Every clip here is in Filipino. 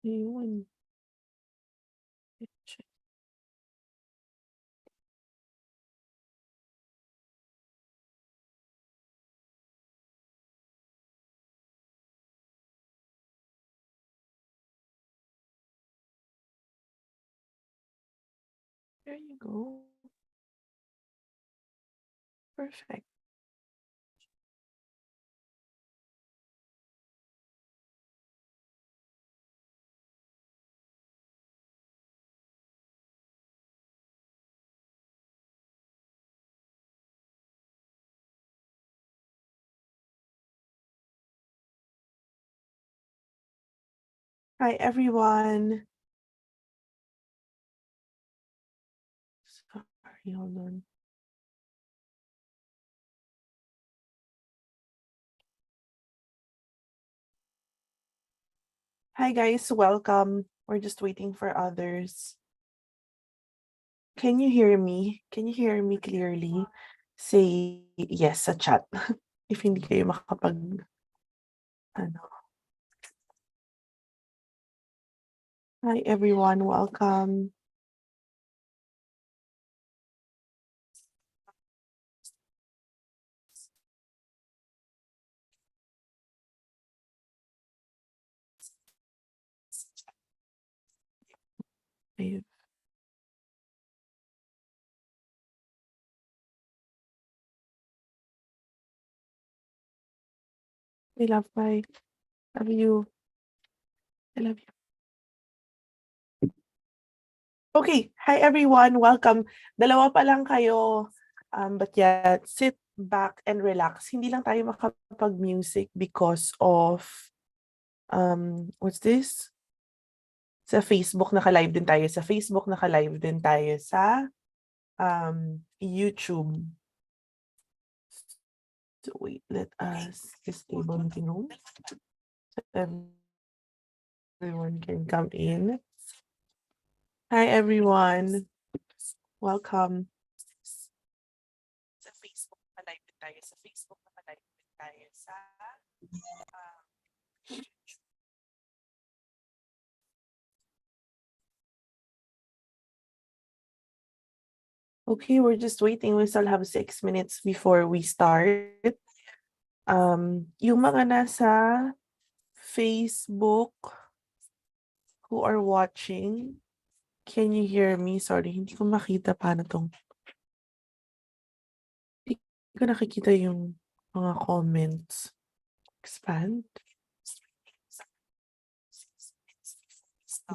Ayun. There you go. Perfect. Hi, everyone. Sorry, hold on. Hi, guys. Welcome. We're just waiting for others. Can you hear me? Can you hear me clearly? Say yes sa chat. If hindi kayo makapag, ano. Hi, everyone. Welcome. Ayun. I love my, love you. I love you. Okay. Hi, everyone. Welcome. Dalawa pa lang kayo. But yeah, sit back and relax. Hindi lang tayo makapag-music because of, what's this? Sa Facebook, naka-live din tayo sa Facebook, naka-live din tayo sa YouTube. So wait, let us disable meeting room. Everyone can come in. Hi, everyone. Welcome. Sa Facebook, naka-live din tayo sa Facebook, naka-live din tayo sa Okay, we're just waiting. We still have 6 minutes before we start. Yung mga nasa Facebook who are watching, can you hear me? Sorry, hindi ko makita paano tong. Hindi ko nakikita yung mga comments. Expand.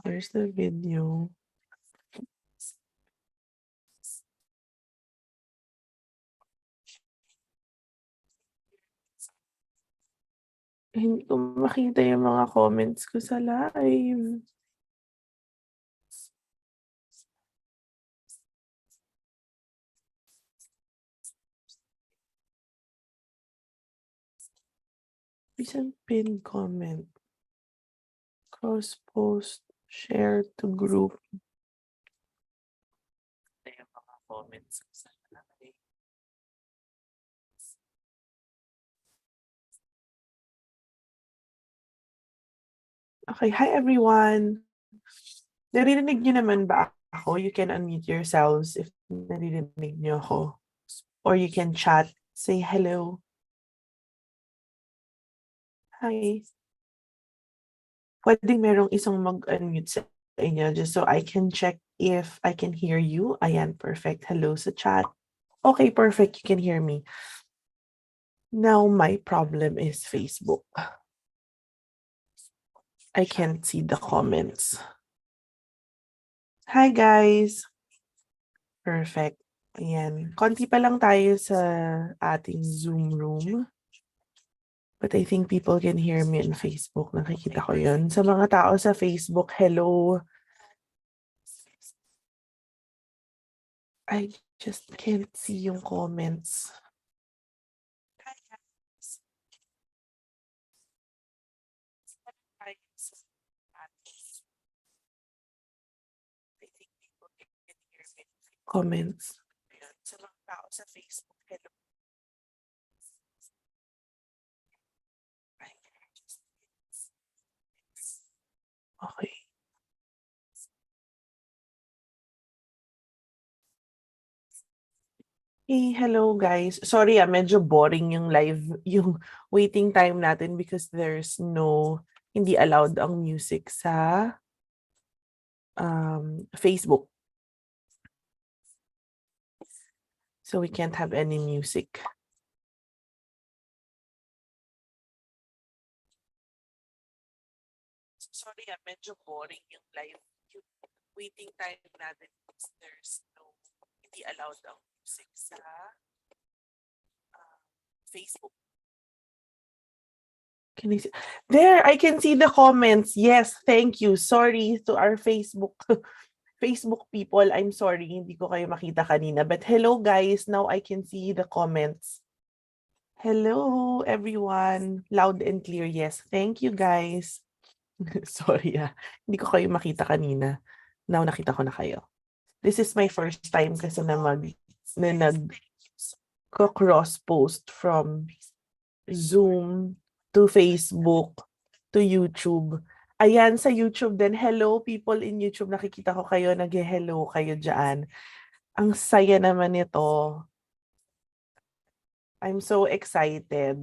There's the video. Hindi ko makita yung mga comments ko sa live. Recent pin comment. Cross post. Share to group. Yung mga comments ko sa live. Okay, hi everyone. Naririnig niyo naman ba ako? You can unmute yourselves if naririnig niyo ako. Or you can chat, say hello. Hi. Pwedeng merong isang mag-unmute sa inyo just so I can check if I can hear you. Ayan, perfect. Hello sa chat. Okay, perfect. You can hear me. Now, my problem is Facebook. I can't see the comments. Hi, guys. Perfect. Ayan. Konti pa lang tayo sa ating Zoom room. But I think people can hear me on Facebook. Nakikita ko yun. Sa mga tao sa Facebook, hello. I just can't see yung comments. Comments. Sa mga tao sa Facebook, hello. Okay. Hey, hello guys. Sorry medyo boring yung live, yung waiting time natin because there's hindi allowed ang music sa Facebook. So we can't have any music. Sorry medyo boring yung live, yung waiting time natin because there's hindi allowed ang music sa Facebook. Can I see? There, I can see the comments. Yes, thank you. Sorry to our Facebook Facebook people. I'm sorry, hindi ko kayo makita kanina. But hello guys, now I can see the comments. Hello everyone. Loud and clear. Yes, thank you guys. Sorry hindi ko kayo makita kanina. Now nakita ko na kayo. This is my first time kasi na nag-cross post from Zoom to Facebook to YouTube. Ayan, sa YouTube din. Hello, people in YouTube. Nakikita ko kayo. Nag-hello kayo dyan. Ang saya naman nito. I'm so excited.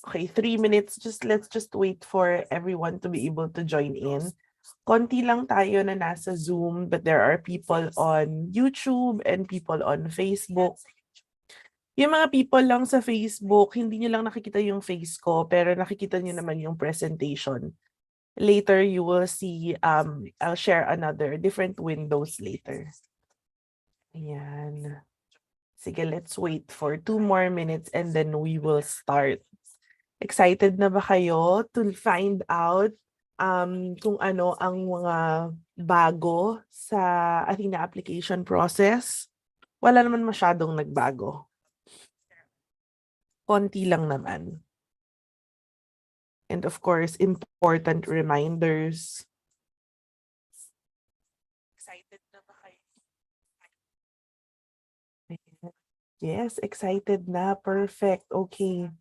Okay, 3 minutes. Let's just wait for everyone to be able to join in. Konti lang tayo na nasa Zoom, but there are people on YouTube and people on Facebook. Yung mga people lang sa Facebook, hindi nyo lang nakikita yung face ko, pero nakikita nyo naman yung presentation. Later, you will see, I'll share different windows later. Ayan. Sige, let's wait for 2 more minutes and then we will start. Excited na ba kayo to find out kung ano ang mga bago sa Athena application process? Wala naman masyadong nagbago. Konti lang naman. And of course, important reminders. Excited na ba kayo? Yes, excited na. Perfect. Okay.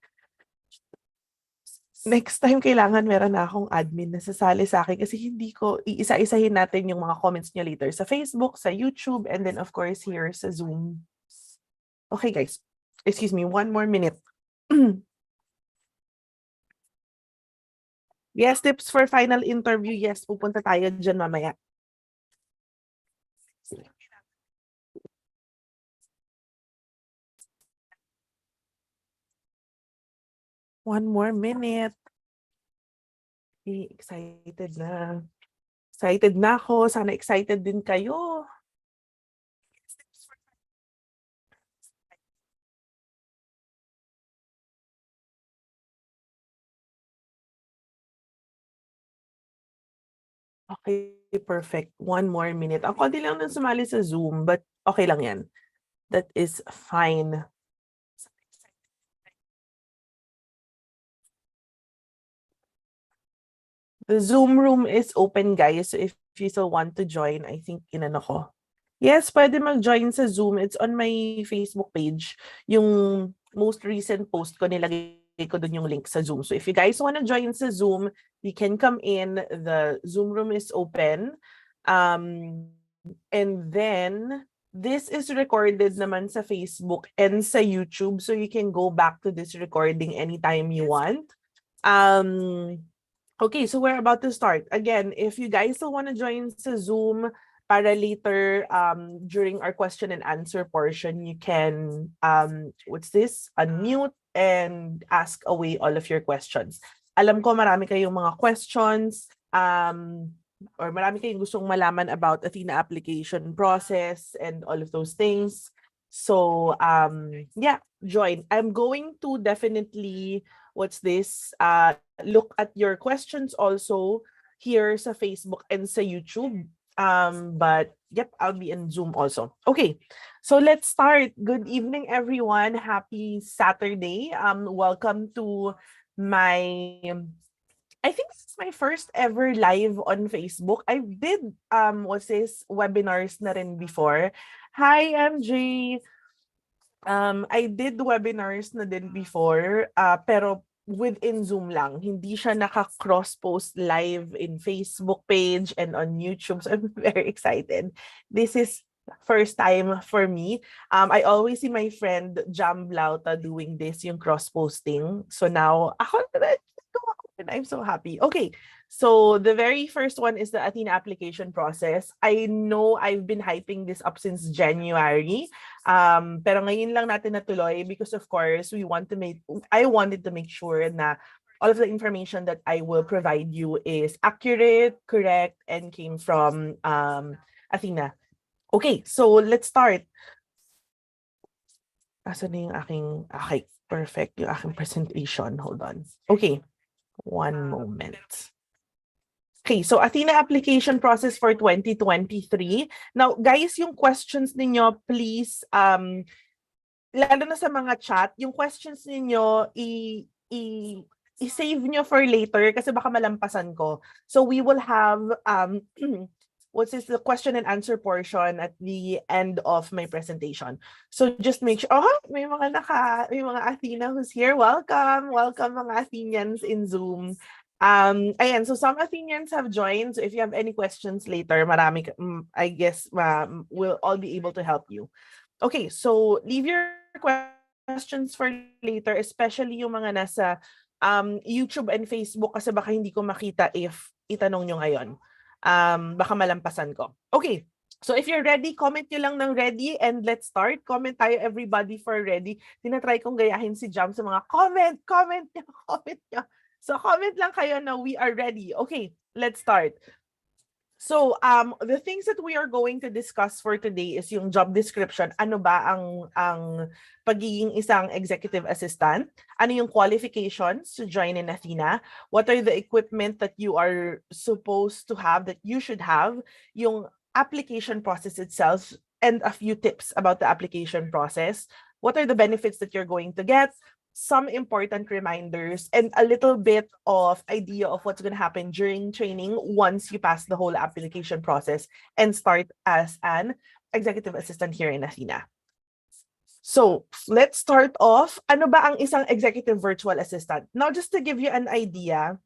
Next time, kailangan meron na akong admin na sasali sa akin kasi hindi ko, iisa-isahin natin yung mga comments niyo later sa Facebook, sa YouTube, and then of course here sa Zoom. Okay guys, excuse me, 1 more minute. Yes, tips for final interview. Yes, pupunta tayo dyan mamaya. 1 more minute. Okay, excited na. Excited na ako. Sana excited din kayo. Okay, perfect. 1 more minute. Ang konti lang nang sumali sa Zoom, but okay lang yan. That is fine. The Zoom room is open, guys. So if you still want to join, I think inano ko. Yes, pwede mag-join sa Zoom. It's on my Facebook page. Yung most recent post ko, nilagay ko dun yung link sa Zoom. So if you guys want to join sa Zoom, you can come in. The Zoom room is open. And then, this is recorded naman sa Facebook and sa YouTube. So you can go back to this recording anytime you want. Okay, so we're about to start. Again, if you guys still want to join sa Zoom, para later during our question and answer portion, you can unmute and ask away all of your questions. Alam ko marami kayong mga questions or marami kayong gustong malaman about Athena application process and all of those things. So yeah, join. I'm going to definitely look at your questions also here sa Facebook and sa YouTube. But yep, I'll be in Zoom also. Okay, so let's start. Good evening, everyone. Happy Saturday. Welcome to I think this is my first ever live on Facebook. I did webinars na rin before. Hi, MJ. I did webinars na din before, pero within Zoom lang. Hindi siya naka-cross-post live in Facebook page and on YouTube. So I'm very excited. This is first time for me. I always see my friend Jam Blauta doing this, yung cross-posting. So now, I'm so happy. Okay, so the very first one is the Athena application process. I know I've been hyping this up since January. Pero ngayon lang natin natuloy because of course, I wanted to make sure na all of the information that I will provide you is accurate, correct, and came from Athena. Okay, so let's start. Asan na yung okay, perfect, yung aking presentation. Hold on. Okay, one moment. Okay, so Athena application process for 2023. Now, guys, yung questions ninyo, please, lalo na sa mga chat, yung questions ninyo, i-save nyo for later kasi baka malampasan ko. So we will have what's this, the question and answer portion at the end of my presentation. So just make sure, may mga Athena who's here. Welcome mga Athenians in Zoom. Ayan, so some Athenians have joined. So if you have any questions later, I guess we'll all be able to help you. Okay, so leave your questions for later, especially yung mga nasa YouTube and Facebook kasi baka hindi ko makita if itanong nyo ngayon. Baka malampasan ko. Okay, so if you're ready, comment nyo lang ng ready and let's start. Comment tayo everybody for ready. Tinatry kong gayahin si Jam sa mga comment nyo. So comment lang kayo na we are ready. Okay, let's start. So, the things that we are going to discuss for today is yung job description. Ano ba ang pagiging isang executive assistant? Ano yung qualifications to join in Athena? What are the equipment that you are supposed to have, that you should have? Yung application process itself and a few tips about the application process. What are the benefits that you're going to get? Some important reminders, and a little bit of idea of what's going to happen during training once you pass the whole application process and start as an executive assistant here in Athena. So let's start off. Ano ba ang isang executive virtual assistant? Now, just to give you an idea,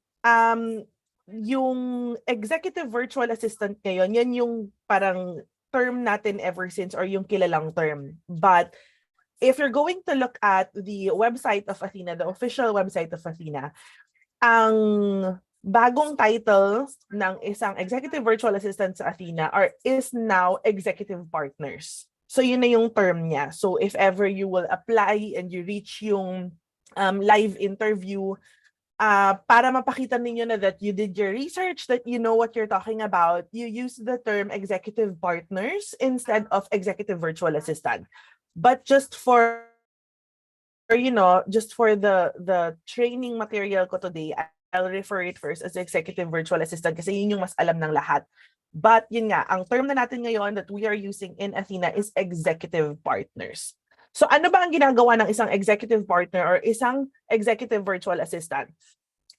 yung executive virtual assistant ngayon, yan yung parang term natin ever since, or yung kilalang term. But if you're going to look at the website of Athena, the official website of Athena, ang bagong title ng isang executive virtual assistant sa Athena is now executive partners. So yun na yung term niya. So if ever you will apply and you reach yung live interview, para mapakita ninyo na that you did your research, that you know what you're talking about, you use the term executive partners instead of executive virtual assistant. But just for the training material ko today, I'll refer it first as executive virtual assistant kasi yun yung mas alam ng lahat. But yun nga, ang term na natin ngayon that we are using in Athena is executive partners. So ano ba ang ginagawa ng isang executive partner or isang executive virtual assistant?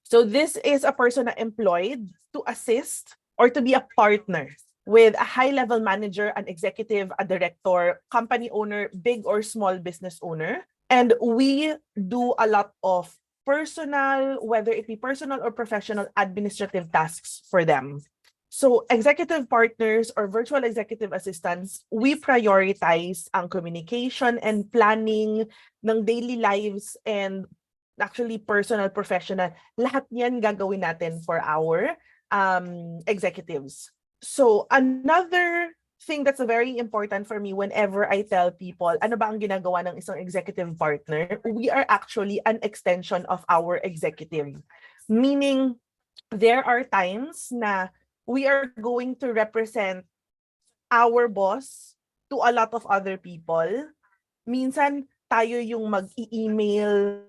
So this is a person na employed to assist or to be a partner with a high-level manager, an executive, a director, company owner, big or small business owner. And we do a lot of personal, whether it be personal or professional, administrative tasks for them. So executive partners or virtual executive assistants, we prioritize ang communication and planning ng daily lives and actually personal, professional. Lahat yan gagawin natin for our executives. So another thing that's very important for me whenever I tell people, ano ba ang ginagawa ng isang executive partner? We are actually an extension of our executive. Meaning, there are times na we are going to represent our boss to a lot of other people. Minsan, tayo yung mag-email,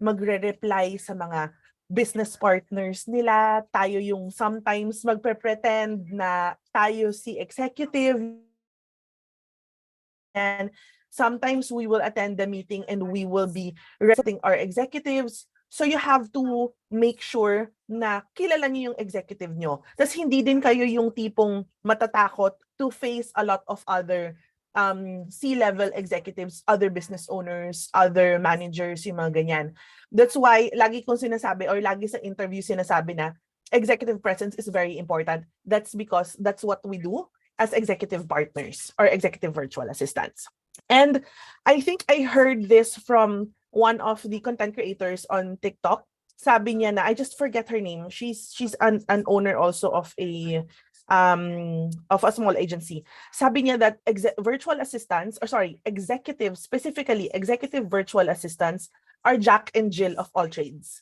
magre-reply sa mga business partners nila, tayo yung sometimes magpe-pretend na tayo si executive, and sometimes we will attend the meeting and we will be representing our executives. So you have to make sure na kilala niyo yung executive nyo. Tapos hindi din kayo yung tipong matatakot to face a lot of other C-level executives, other business owners, other managers, yung mga ganyan. That's why lagi kong sinasabi or lagi sa interview sinasabi na executive presence is very important. That's because that's what we do. as executive partners or executive virtual assistants. And I think I heard this from one of the content creators on TikTok. Sabi niya na, I just forget her name. She's an owner also of a small agency. Sabi niya that virtual assistants, or sorry, executives, specifically executive virtual assistants, are Jack and Jill of all trades.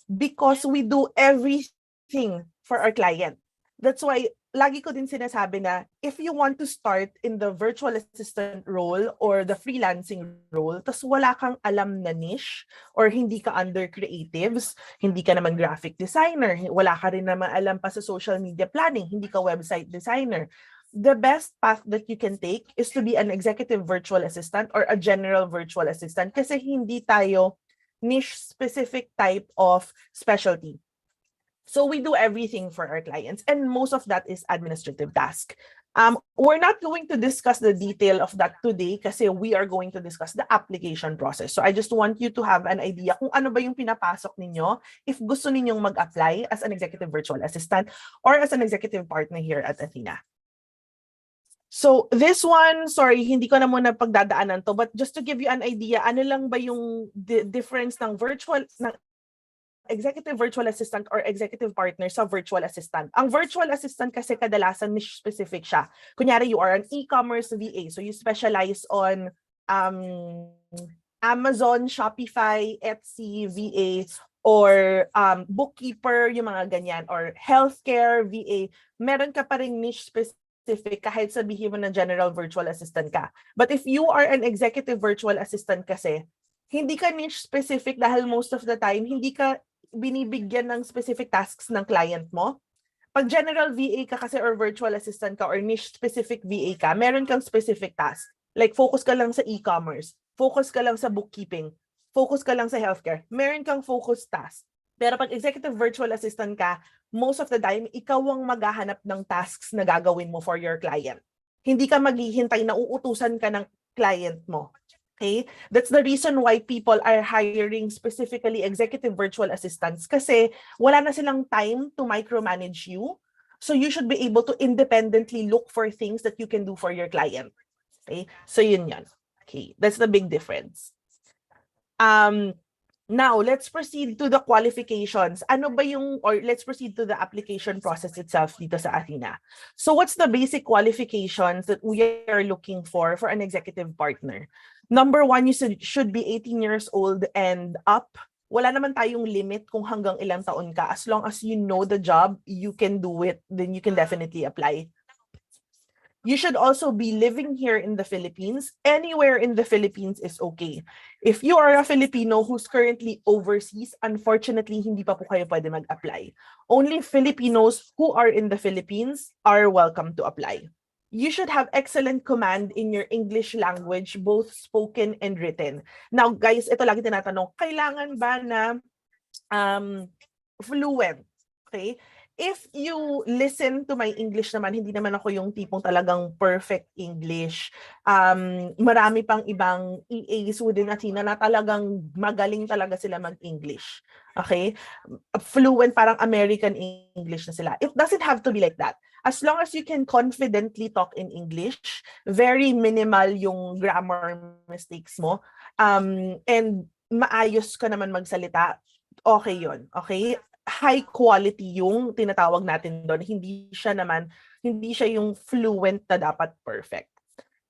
Because we do everything for our client. That's why lagi ko din sinasabi na if you want to start in the virtual assistant role or the freelancing role, tas wala kang alam na niche or hindi ka under creatives, hindi ka naman graphic designer, wala ka rin naman alam pa sa social media planning, hindi ka website designer, the best path that you can take is to be an executive virtual assistant or a general virtual assistant kasi hindi tayo niche-specific type of specialty. So we do everything for our clients, and most of that is administrative task. We're not going to discuss the detail of that today kasi we are going to discuss the application process. So I just want you to have an idea kung ano ba yung pinapasok ninyo if gusto ninyong mag-apply as an executive virtual assistant or as an executive partner here at Athena. So this one, sorry, hindi ko na muna pagdadaanan to, but just to give you an idea, ano lang ba yung difference ng executive virtual assistant or executive partner sa virtual assistant. Ang virtual assistant kasi kadalasan niche specific siya. Kunyari, you are an e-commerce VA, so you specialize on Amazon, Shopify, Etsy, VA, or bookkeeper, yung mga ganyan, or healthcare VA. Meron ka pa rin niche specific kahit sabihin mo na general virtual assistant ka. But if you are an executive virtual assistant kasi, hindi ka niche specific dahil most of the time, hindi ka binibigyan ng specific tasks ng client mo. Pag general VA ka kasi or virtual assistant ka or niche specific VA ka, meron kang specific task. Like focus ka lang sa e-commerce, focus ka lang sa bookkeeping, focus ka lang sa healthcare. Meron kang focus task. Pero pag executive virtual assistant ka, most of the time, ikaw ang maghahanap ng tasks na gagawin mo for your client. Hindi ka maghihintay na uutusan ka ng client mo. Okay? That's the reason why people are hiring specifically executive virtual assistants kasi wala na silang time to micromanage you. So you should be able to independently look for things that you can do for your client. Okay? So yun yan. Okay, that's the big difference. Now, let's proceed to the qualifications. Ano ba yung, or let's proceed to the application process itself dito sa Athena. So what's the basic qualifications that we are looking for an executive partner? Number one, you should be 18 years old and up. Wala naman tayong limit kung hanggang ilang taon ka. As long as you know the job, you can do it, then you can definitely apply. You should also be living here in the Philippines. Anywhere in the Philippines is okay. If you are a Filipino who's currently overseas, unfortunately, hindi pa po kayo pwede mag-apply. Only Filipinos who are in the Philippines are welcome to apply. You should have excellent command in your English language, both spoken and written. Now, guys, ito lagi tinatanong, kailangan ba na fluent? Okay? If you listen to my English naman, hindi naman ako yung tipong talagang perfect English. Marami pang ibang EAs within Athena na talagang magaling talaga sila mag-English. Okay? Fluent, parang American English na sila. It doesn't have to be like that. As long as you can confidently talk in English, very minimal yung grammar mistakes mo, and maayos ka naman magsalita, okay yun. Okay? High quality yung tinatawag natin doon. Hindi siya yung fluent na dapat perfect.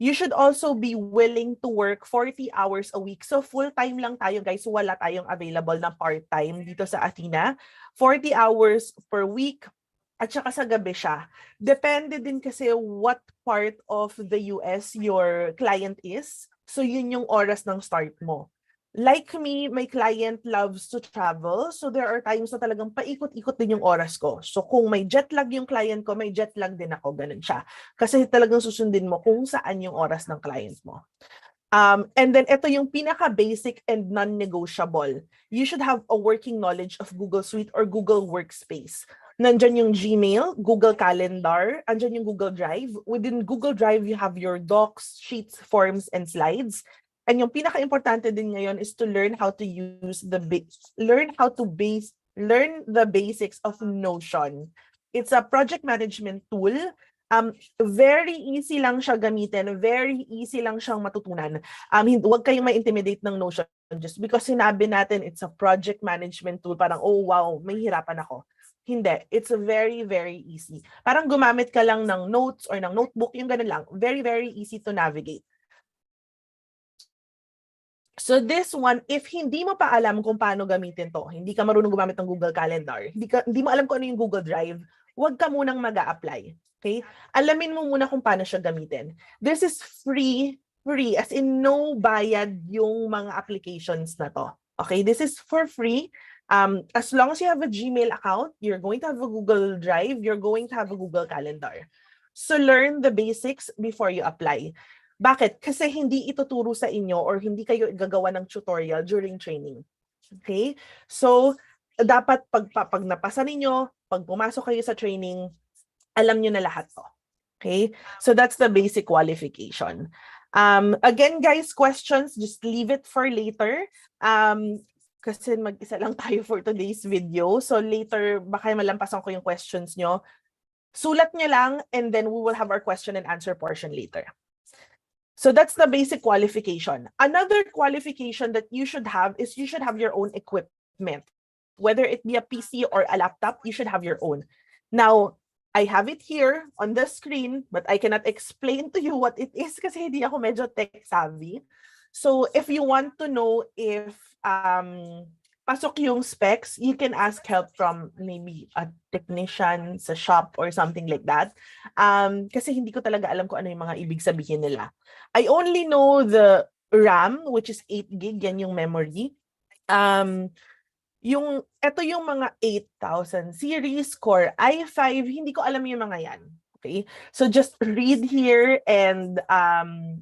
You should also be willing to work 40 hours a week. So full-time lang tayo, guys. Wala tayong available na part-time dito sa Athena. 40 hours per week at saka sa gabi siya. Depende din kasi what part of the US your client is. So yun yung oras ng start mo. Like me, my client loves to travel. So there are times na talagang paikot-ikot din yung oras ko. So kung may jet lag yung client ko, may jet lag din ako. Ganun siya. Kasi talagang susundin mo kung saan yung oras ng client mo. And then ito yung pinaka-basic and non-negotiable. You should have a working knowledge of Google Suite or Google Workspace. Nandyan yung Gmail, Google Calendar, andyan yung Google Drive. Within Google Drive, you have your docs, sheets, forms, and slides. And yung pinaka-importante din ngayon is to learn how to use learn the basics of Notion. It's a project management tool Very easy lang siya gamitin, very easy lang siyang matutunan. Huwag kayong ma-intimidate ng Notion just because sinabi natin it's a project management tool, parang, oh wow, may hirapan ako. Hindi. It's very, very easy. Parang gumamit ka lang ng notes or ng notebook, yung ganun lang. Very, very easy to navigate. So this one, if hindi mo pa alam kung paano gamitin to, hindi ka marunong gumamit ng Google Calendar, hindi mo alam kung ano yung Google Drive, huwag ka munang mag-a-apply. Okay? Alamin mo muna kung paano siya gamitin. This is free, as in no bayad yung mga applications na to. Okay? This is for free. As long as you have a Gmail account, you're going to have a Google Drive, you're going to have a Google Calendar. So learn the basics before you apply. Bakit? Kasi hindi ituturo sa inyo or hindi kayo gagawa ng tutorial during training. Okay? So, dapat pag napasa ninyo, pag pumasok kayo sa training, alam nyo na lahat to. Okay? So, that's the basic qualification. Again, guys, questions, just leave it for later. Kasi mag-isa lang tayo for today's video. So, later, baka malampasan ko yung questions nyo. Sulat nyo lang, and then we will have our question and answer portion later. So that's the basic qualification. Another qualification that you should have is you should have your own equipment. Whether it be a PC or a laptop, you should have your own. Now, I have it here on the screen, but I cannot explain to you what it is kasi hindi ako medyo tech savvy. So if you want to know if pasok yung specs, you can ask help from maybe a technician sa shop or something like that. Kasi hindi ko talaga alam kung ano yung mga ibig sabihin nila. I only know the RAM, which is 8 gig, yan yung memory. Ito yung mga 8000 series, Core i5, hindi ko alam yung mga yan. Okay? So just read here and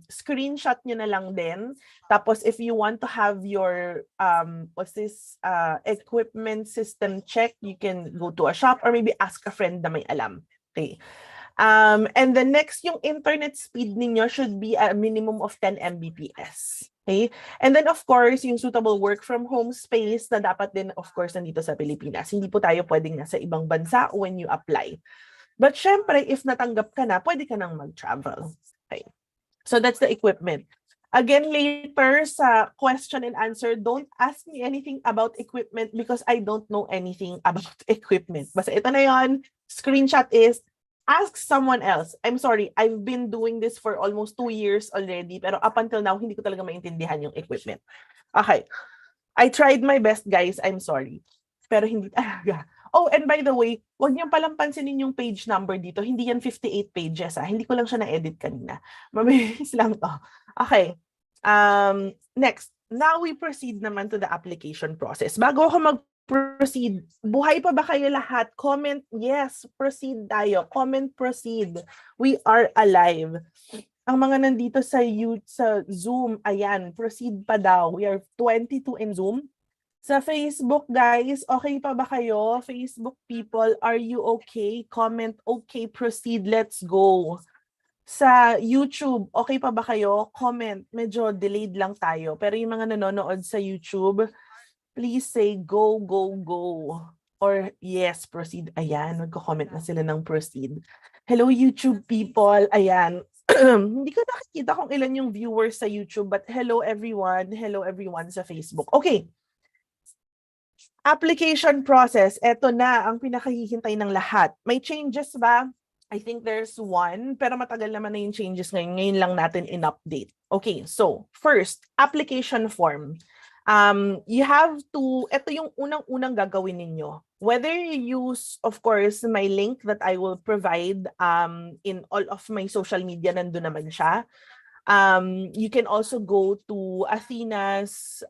screenshot nyo na lang din. Tapos if you want to have your equipment system check, you can go to a shop or maybe ask a friend na may alam. Okay. And the next, yung internet speed ninyo should be a minimum of 10 Mbps. Okay? And then of course, yung suitable work from home space na dapat din of course nandito sa Pilipinas. Hindi po tayo pwedeng nasa ibang bansa when you apply. But syempre, if natanggap ka na, pwede ka nang mag-travel. Okay. So that's the equipment. Again, later sa question and answer, don't ask me anything about equipment because I don't know anything about equipment. Basta ito na yon. Screenshot is, ask someone else. I'm sorry, I've been doing this for almost 2 years already, pero up until now, hindi ko talaga maintindihan yung equipment. Okay. I tried my best, guys. I'm sorry. Pero hindi talaga. Oh, and by the way, huwag niyong palang pansinin yung page number dito. Hindi yan 58 pages. Hindi ko lang siya na-edit kanina. Mabilis lang to. Okay. Next. Now we proceed naman to the application process. Bago ako mag-proceed, buhay pa ba kayo lahat? Comment, yes, proceed tayo. Comment, proceed. We are alive. Ang mga nandito sa Zoom, ayan, proceed pa daw. We are 22 in Zoom. Sa Facebook, guys, okay pa ba kayo? Facebook people, are you okay? Comment, okay, proceed, let's go. Sa YouTube, okay pa ba kayo? Comment, medyo delayed lang tayo. Pero yung mga nanonood sa YouTube, please say go, go, go. Or yes, proceed. Ayan, magko-comment na sila ng proceed. Hello, YouTube people. Ayan. Hindi ko nakikita kung ilan yung viewers sa YouTube, but hello everyone. Hello everyone sa Facebook. Okay. Application process, eto na ang pinakahihintay ng lahat. May changes ba? I think there's one, pero matagal naman na yung changes ngayon. Ngayon lang natin in-update. Okay, so first, application form. You have to, eto yung unang-unang gagawin ninyo. Whether you use, of course, my link that I will provide in all of my social media, nandun naman siya. You can also go to Athena's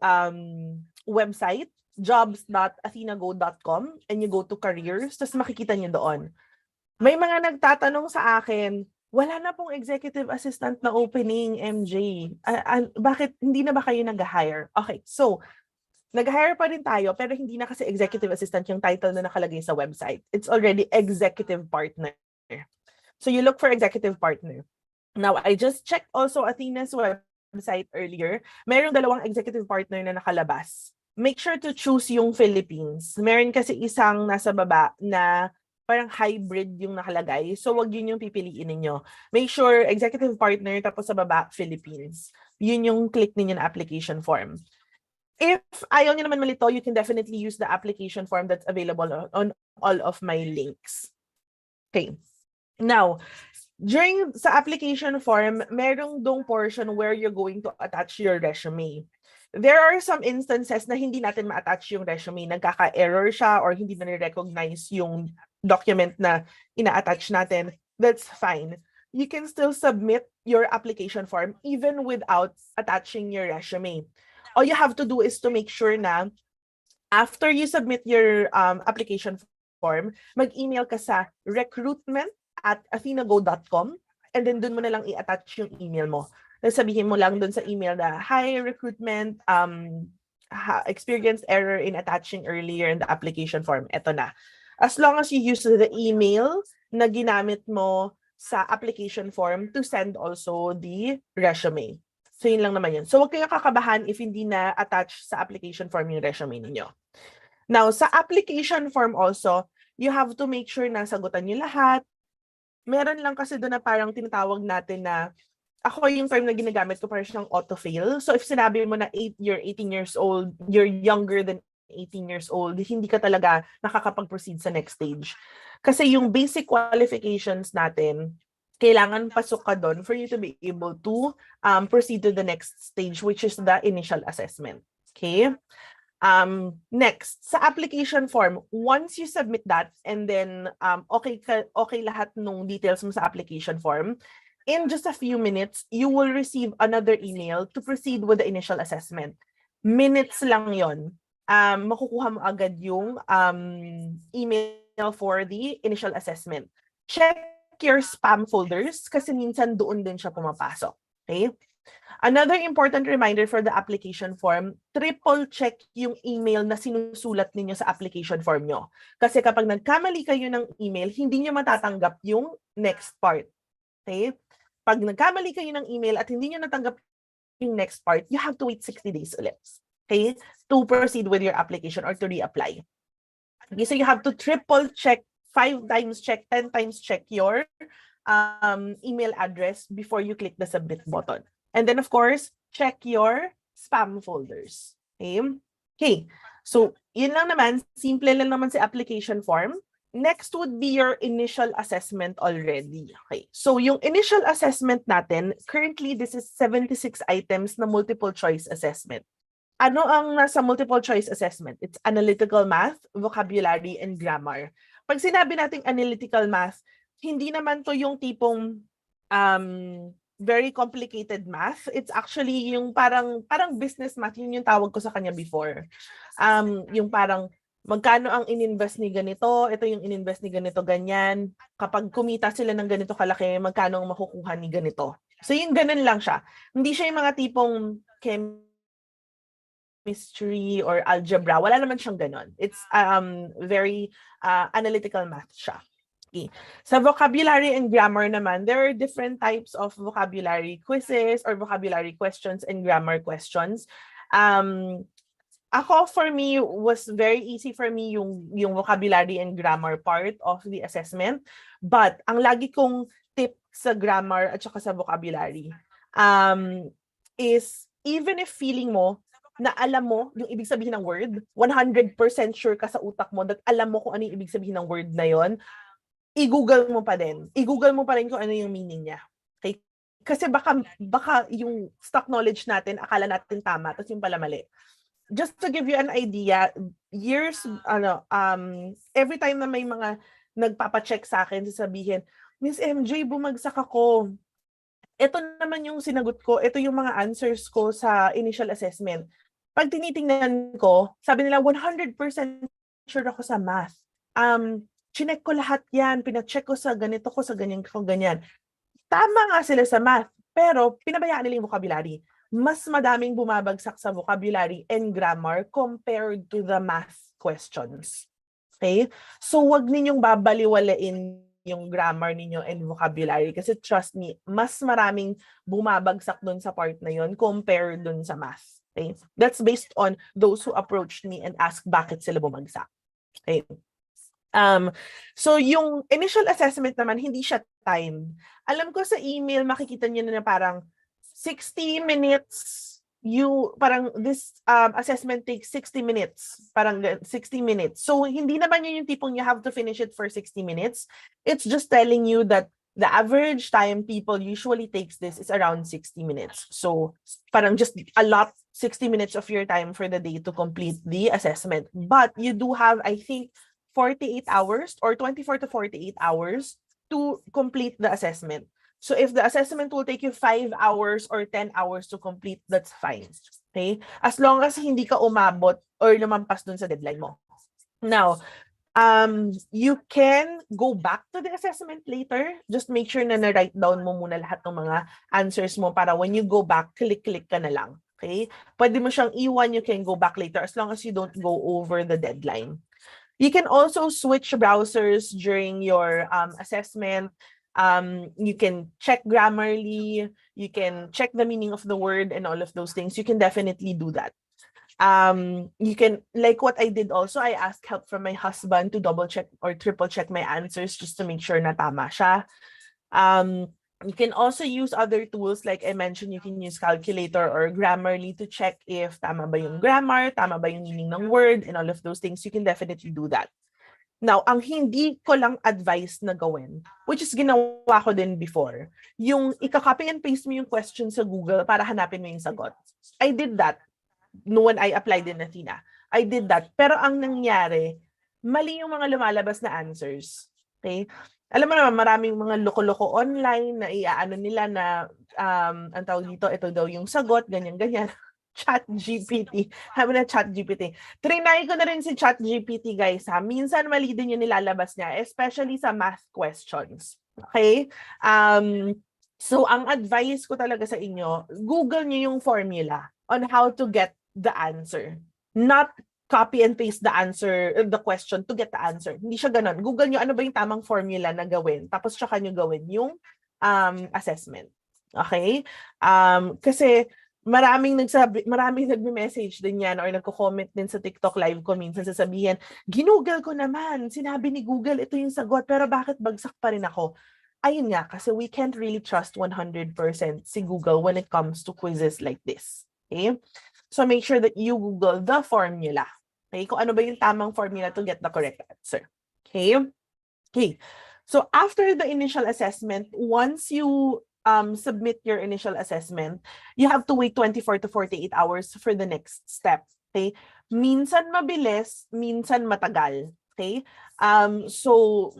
website, jobs.athenago.com, and you go to careers, tapos makikita nyo doon. May mga nagtatanong sa akin, wala na pong executive assistant na opening, MJ. Bakit hindi na ba kayo nag-hire? Okay, so, nag-hire pa rin tayo, pero hindi na kasi executive assistant yung title na nakalagay sa website. It's already executive partner. So, you look for executive partner. Now, I just checked also Athena's website earlier. Mayroong 2 executive partner na nakalabas. Make sure to choose yung Philippines. Meron kasi isang nasa baba na parang hybrid yung nakalagay. So, wag yun yung pipiliin ninyo. Make sure executive partner, tapos sa baba, Philippines. Yun yung click ninyo na application form. If ayaw nyo naman malito, you can definitely use the application form that's available on all of my links. Okay. Now, sa application form, merong dong portion where you're going to attach your resume. There are some instances na hindi natin ma-attach yung resume. Nagkaka-error siya or hindi na recognize yung document na ina-attach natin. That's fine. You can still submit your application form even without attaching your resume. All you have to do is to make sure na after you submit your application form, mag-email ka sa recruitment@athenago.com and then dun mo na lang i-attach yung email mo. Sabihin mo lang dun sa email na, hi, recruitment, experienced error in attaching earlier in the application form. Eto na. As long as you use the email na ginamit mo sa application form to send also the resume. So, yun lang naman yun. So, huwag kayong kakabahan if hindi na attach sa application form yung resume ninyo. Now, sa application form also, you have to make sure na sagutan nyo lahat. Meron lang kasi doon na parang tinatawag natin na, ako yung term na ginagamit ko parang siyang auto-fail. So, if sinabi mo na you're 18 years old, you're younger than 18 years old, hindi ka talaga nakakapag-proceed sa next stage. Kasi yung basic qualifications natin, kailangan pasok ka doon for you to be able to proceed to the next stage, which is the initial assessment. Okay? Next, sa application form, once you submit that and then okay lahat ng details mo sa application form, in just a few minutes, you will receive another email to proceed with the initial assessment. Minutes lang yon. Makukuha mo agad yung email for the initial assessment. Check your spam folders kasi minsan doon din siya pumapasok. Okay? Another important reminder for the application form, triple check yung email na sinusulat ninyo sa application form nyo. Kasi kapag nagkamali kayo ng email, hindi nyo matatanggap yung next part. Okay? Pag nagkamali kayo ng email at hindi nyo natanggap yung next part, you have to wait 60 days ulit. Okay? To proceed with your application or to reapply. Okay, so you have to triple check, 5 times check, 10 times check your email address before you click the submit button. And then, of course, check your spam folders. Okay? Okay. So, yun lang naman. Simple lang naman si application form. Next would be your initial assessment already. Okay. So, yung initial assessment natin, currently, this is 76 items na multiple choice assessment. Ano ang nasa multiple choice assessment? It's analytical math, vocabulary, and grammar. Pag sinabi nating analytical math, hindi naman to yung tipong very complicated math. It's actually yung parang business math, yun yung tawag ko sa kanya before. Yung parang magkano ang ininvest ni ganito, ito yung ininvest ni ganito, ganyan. Kapag kumita sila ng ganito kalaki, magkano ang makukuha ni ganito. So yung ganun lang siya. Hindi siya yung mga tipong chemistry or algebra. Wala naman siyang ganon. It's very analytical math siya. Okay. Sa vocabulary and grammar naman, there are different types of vocabulary quizzes or vocabulary questions and grammar questions. Ako, for me, was very easy for me yung vocabulary and grammar part of the assessment. But ang lagi kong tip sa grammar at saka sa vocabulary is even if feeling mo na alam mo yung ibig sabihin ng word, 100% sure ka sa utak mo that alam mo kung ano yung ibig sabihin ng word na yon, i-google mo pa din. I-google mo pa rin kung ano yung meaning niya. Okay? Kasi baka yung stock knowledge natin, akala natin tama, tapos yung pala mali. Just to give you an idea, every time na may mga nagpapacheck sa akin, sasabihin, Miss MJ, bumagsak ako. Ito naman yung sinagot ko, ito yung mga answers ko sa initial assessment. Pag tinitingnan ko, sabi nila 100% sure ako sa math. Chinek ko lahat yan, pinacheck ko sa ganito ko, sa ganyan ko, ganyan. Tama nga sila sa math, pero pinabayaan nila yung vocabulary. Mas madaming bumabagsak sa vocabulary and grammar compared to the math questions. Okay? So, wag ninyong babaliwalain yung grammar ninyo and vocabulary kasi trust me, mas maraming bumabagsak dun sa part na yun compared dun sa math. Okay? That's based on those who approached me and asked bakit sila bumagsak. Okay? So yung initial assessment naman, hindi siya timed. Alam ko sa email, makikita niyo na parang 60 minutes, parang this assessment takes 60 minutes. Parang 60 minutes. So hindi naman yun yung tipong you have to finish it for 60 minutes. It's just telling you that the average time people usually takes this is around 60 minutes. So parang just allot 60 minutes of your time for the day to complete the assessment. But you do have, I think, 48 hours or 24 to 48 hours to complete the assessment. So if the assessment will take you 5 hours or 10 hours to complete, that's fine. Okay? As long as hindi ka umabot or lumampas dun sa deadline mo. Now, you can go back to the assessment later. Just make sure na na-write down mo muna lahat ng mga answers mo para when you go back, click-click ka na lang. Okay? Pwede mo siyang iwan, you can go back later as long as you don't go over the deadline. You can also switch browsers during your assessment. You can check Grammarly, you can check the meaning of the word and all of those things. You can definitely do that. You can, like what I did also, I asked help from my husband to double check or triple check my answers just to make sure na tama siya. You can also use other tools, like I mentioned, you can use calculator or Grammarly to check if tama ba yung grammar, tama ba yung meaning ng word, and all of those things. You can definitely do that. Now, ang hindi ko lang advice na gawin, which is ginawa ko din before, yung ika-copy and paste mo yung question sa Google para hanapin mo yung sagot. I did that when I applied in Athena. I did that. Pero ang nangyari, mali yung mga lumalabas na answers. Okay? Alam mo naman, maraming mga loko-loko online na iaano nila na ang tawag dito, ito daw yung sagot, ganyan-ganyan. ChatGPT. Sabi na ChatGPT. Trinay ko na rin si ChatGPT, guys, ha. Minsan mali din yung nilalabas niya, especially sa math questions. Okay? So, ang advice ko talaga sa inyo, Google niyo yung formula on how to get the answer. Not copy and paste the answer, the question to get the answer. Hindi siya ganun. Google nyo ano ba yung tamang formula na gawin. Tapos tsaka nyo gawin yung assessment. Okay? Kasi maraming nagme-message din yan or nagko-comment din sa TikTok live ko minsan sasabihin, ginugol ko naman, sinabi ni Google ito yung sagot, pero bakit bagsak pa rin ako? Ayun nga, kasi we can't really trust 100% si Google when it comes to quizzes like this. Okay? So make sure that you Google the formula. Okay? Kung ano ba yung tamang formula to get the correct answer. Okay? Okay. So after the initial assessment, once you submit your initial assessment, you have to wait 24 to 48 hours for the next step. Okay? Minsan mabilis, minsan matagal. Okay? So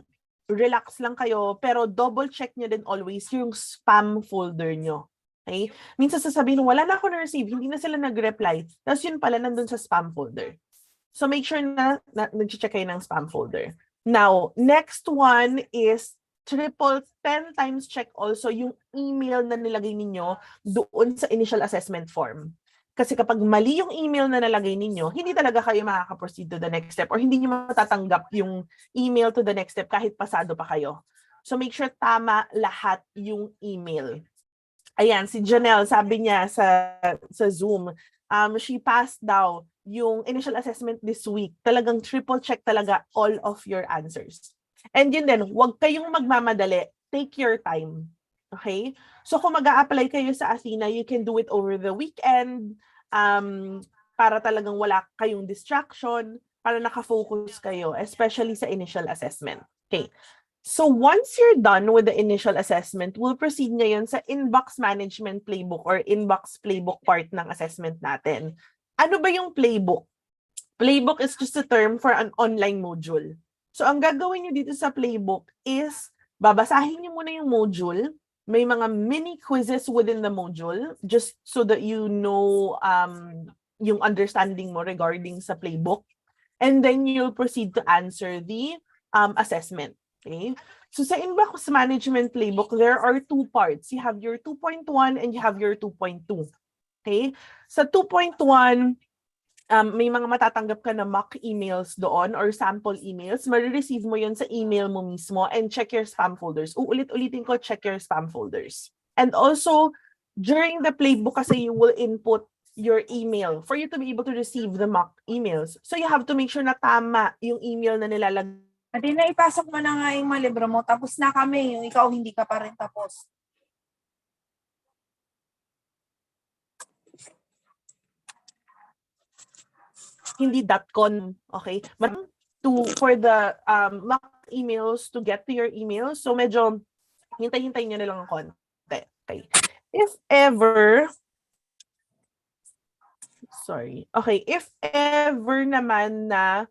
relax lang kayo, pero double check nyo din always yung spam folder nyo. Okay? Minsan sasabihin, wala na ako na-receive, hindi na sila nag-reply. Tapos yun pala nandun sa spam folder. So make sure na nag-check kayo ng spam folder. Now, next one is 10 times check also yung email na nilagay ninyo doon sa initial assessment form. Kasi kapag mali yung email na nalagay ninyo, hindi talaga kayo makaka-proceed to the next step or hindi nyo matatanggap yung email to the next step kahit pasado pa kayo. So make sure tama lahat yung email. Ayan, si Janelle, sabi niya sa Zoom, she passed daw yung initial assessment this week. Talagang triple check talaga all of your answers. And yun din, huwag kayong magmamadali. Take your time. Okay? So kung mag-a-apply kayo sa Athena, you can do it over the weekend para talagang wala kayong distraction, para nakafocus kayo, especially sa initial assessment. Okay. So once you're done with the initial assessment, we'll proceed ngayon sa inbox management playbook or inbox playbook part ng assessment natin. Ano ba yung playbook? Playbook is just a term for an online module. So ang gagawin niyo dito sa playbook is babasahin niyo muna yung module. May mga mini quizzes within the module just so that you know yung understanding mo regarding sa playbook. And then you'll proceed to answer the assessment. Okay. So sa inbox management playbook, there are two parts. You have your 2.1 and you have your 2.2. Okay. Sa 2.1, may mga matatanggap ka na mock emails doon or sample emails. Marireceive mo yun sa email mo mismo and check your spam folders. Uulit-ulitin ko, check your spam folders. And also, during the playbook kasi you will input your email for you to be able to receive the mock emails. So you have to make sure na tama yung email na nilalagay Athena, ipasok mo na nga yung mga libro mo. Tapos na kami, yung ikaw hindi ka pa rin tapos. Hindi .com, okay? But for the mock emails to get to your email, so medyo hintay-hintay nyo na lang ang konti. Okay. If ever, sorry. Okay, if ever naman na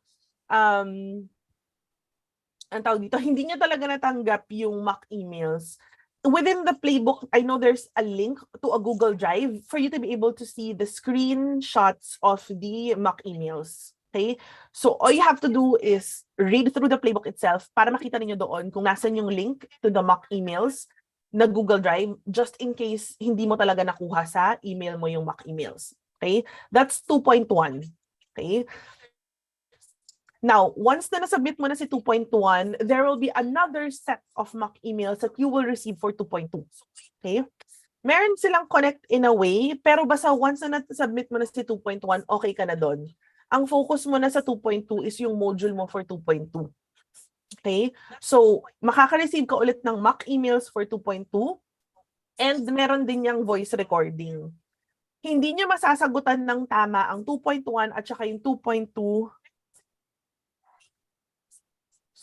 ang tawag dito, hindi niya talaga natanggap yung mock emails. Within the playbook, I know there's a link to a Google Drive for you to be able to see the screenshots of the mock emails. Okay? So all you have to do is read through the playbook itself para makita niyo doon kung nasan yung link to the mock emails na Google Drive, just in case hindi mo talaga nakuha sa email mo yung mock emails. Okay? That's 2.1. Okay? Now, once na nasubmit mo na si 2.1, there will be another set of mock emails that you will receive for 2.2. Okay? Meron silang connect in a way, pero basta once na nasubmit mo na si 2.1, okay ka na doon. Ang focus mo na sa 2.2 is yung module mo for 2.2. Okay? So, makaka-receive ka ulit ng mock emails for 2.2 and meron din yung voice recording. Hindi niya masasagutan ng tama ang 2.1 at saka yung 2.2.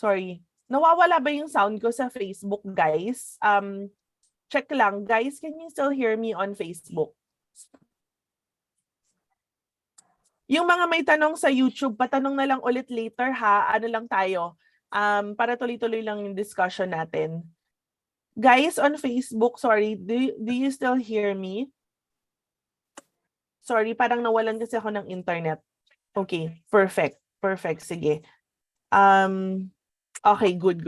Sorry. Nawawala ba yung sound ko sa Facebook, guys? Check lang. Guys, can you still hear me on Facebook? Yung mga may tanong sa YouTube, patanong na lang ulit later ha. Ano lang tayo? Para tuloy-tuloy lang yung discussion natin. Guys, on Facebook, sorry, do you still hear me? Sorry, parang nawalan kasi ako ng internet. Okay, perfect. Perfect, sige. Okay, good.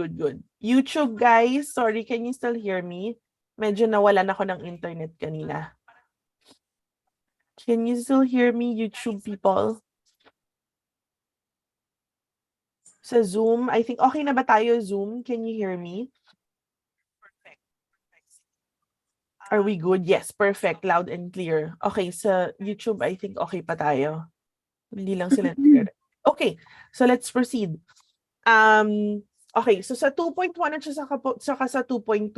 YouTube, guys, sorry, can you still hear me? Medyo nawalan ako ng internet kanina. Can you still hear me, YouTube people? Sa Zoom, I think, okay na ba tayo, Zoom? Can you hear me? Are we good? Yes, perfect, loud and clear. Okay, sa YouTube, I think okay pa tayo. Hindi lang sila. Okay, so let's proceed. Okay, so sa 2.1 at saka sa 2.2,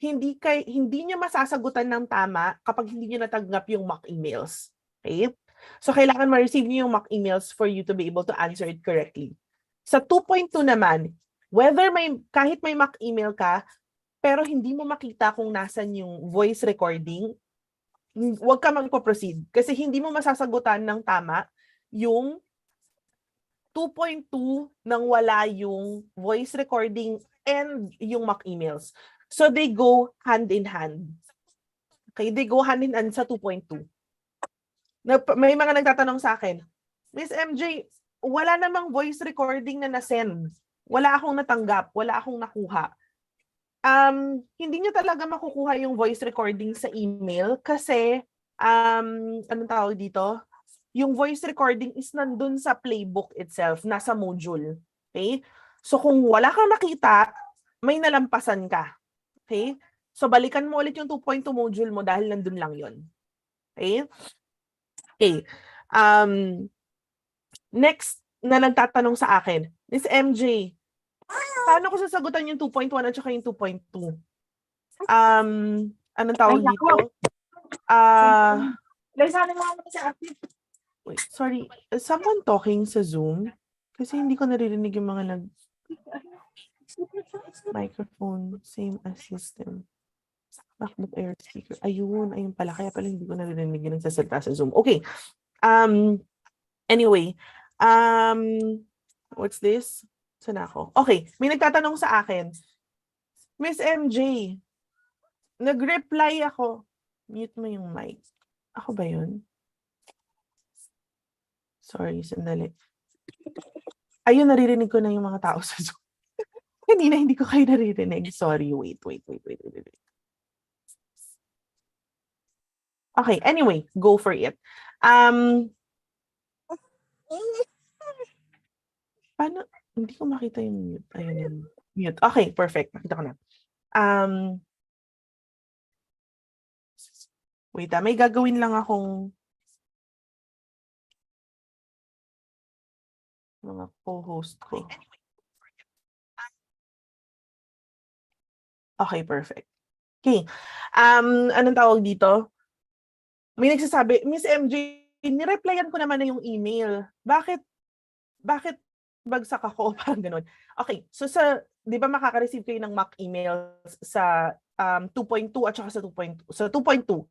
hindi niya masasagutan ng tama kapag hindi niyo natanggap yung mock emails. Okay? So kailangan ma-receive niyo yung mock emails for you to be able to answer it correctly. Sa 2.2 naman, kahit may mock email ka, pero hindi mo makita kung nasan yung voice recording, huwag ka magpo-proceed kasi hindi mo masasagutan ng tama yung 2.2 nang wala yung voice recording and yung mock emails. So they go hand in hand. Okay, they go hand in hand sa 2.2. May mga nagtatanong sa akin, Miss MJ, wala namang voice recording na na-send. Wala akong natanggap, wala akong nakuha. Hindi nyo talaga makukuha yung voice recording sa email kasi, anong tawag dito? Yung voice recording is nandun sa playbook itself, nasa module. Okay? So kung wala kang nakita, may nalampasan ka. Okay? So balikan mo ulit yung 2.2 module mo dahil nandun lang yon. Okay? Okay. Next na nagtatanong sa akin, Miss MJ, paano ko sasagutan yung 2.1 at saka yung 2.2? Anong tawag dito? Wait, sorry. Is someone talking sa Zoom? Kasi hindi ko naririnig yung mga microphone, same as system. MacBook Air speaker. Ayun pala. Kaya pala hindi ko naririnig yung nagsasalita sa Zoom. Okay. Anyway. What's this? Saan ako? Okay. May nagtatanong sa akin. Miss MJ, nag-reply ako. Mute mo yung mic. Ako ba yun? Sorry, sandali. Ayun, naririnig ko na yung mga tao sa Zoom. Kanina hindi ko kayo naririnig. Sorry, wait. Okay, anyway, go for it. Paano? Hindi ko makita yung mute. Ayun yung mute. Okay, perfect. Nakita ko na. Wait, may gagawin lang akong mga co-host ko. Okay, perfect. Okay. Anong tawag dito? May nagsasabi, Miss MJ, nireplyan ko naman na yung email. Bakit bagsak ako? Parang ganun. Okay, so di ba makaka-receive kayo ng mock emails sa 2.2 at saka sa 2.2. Sa 2.2,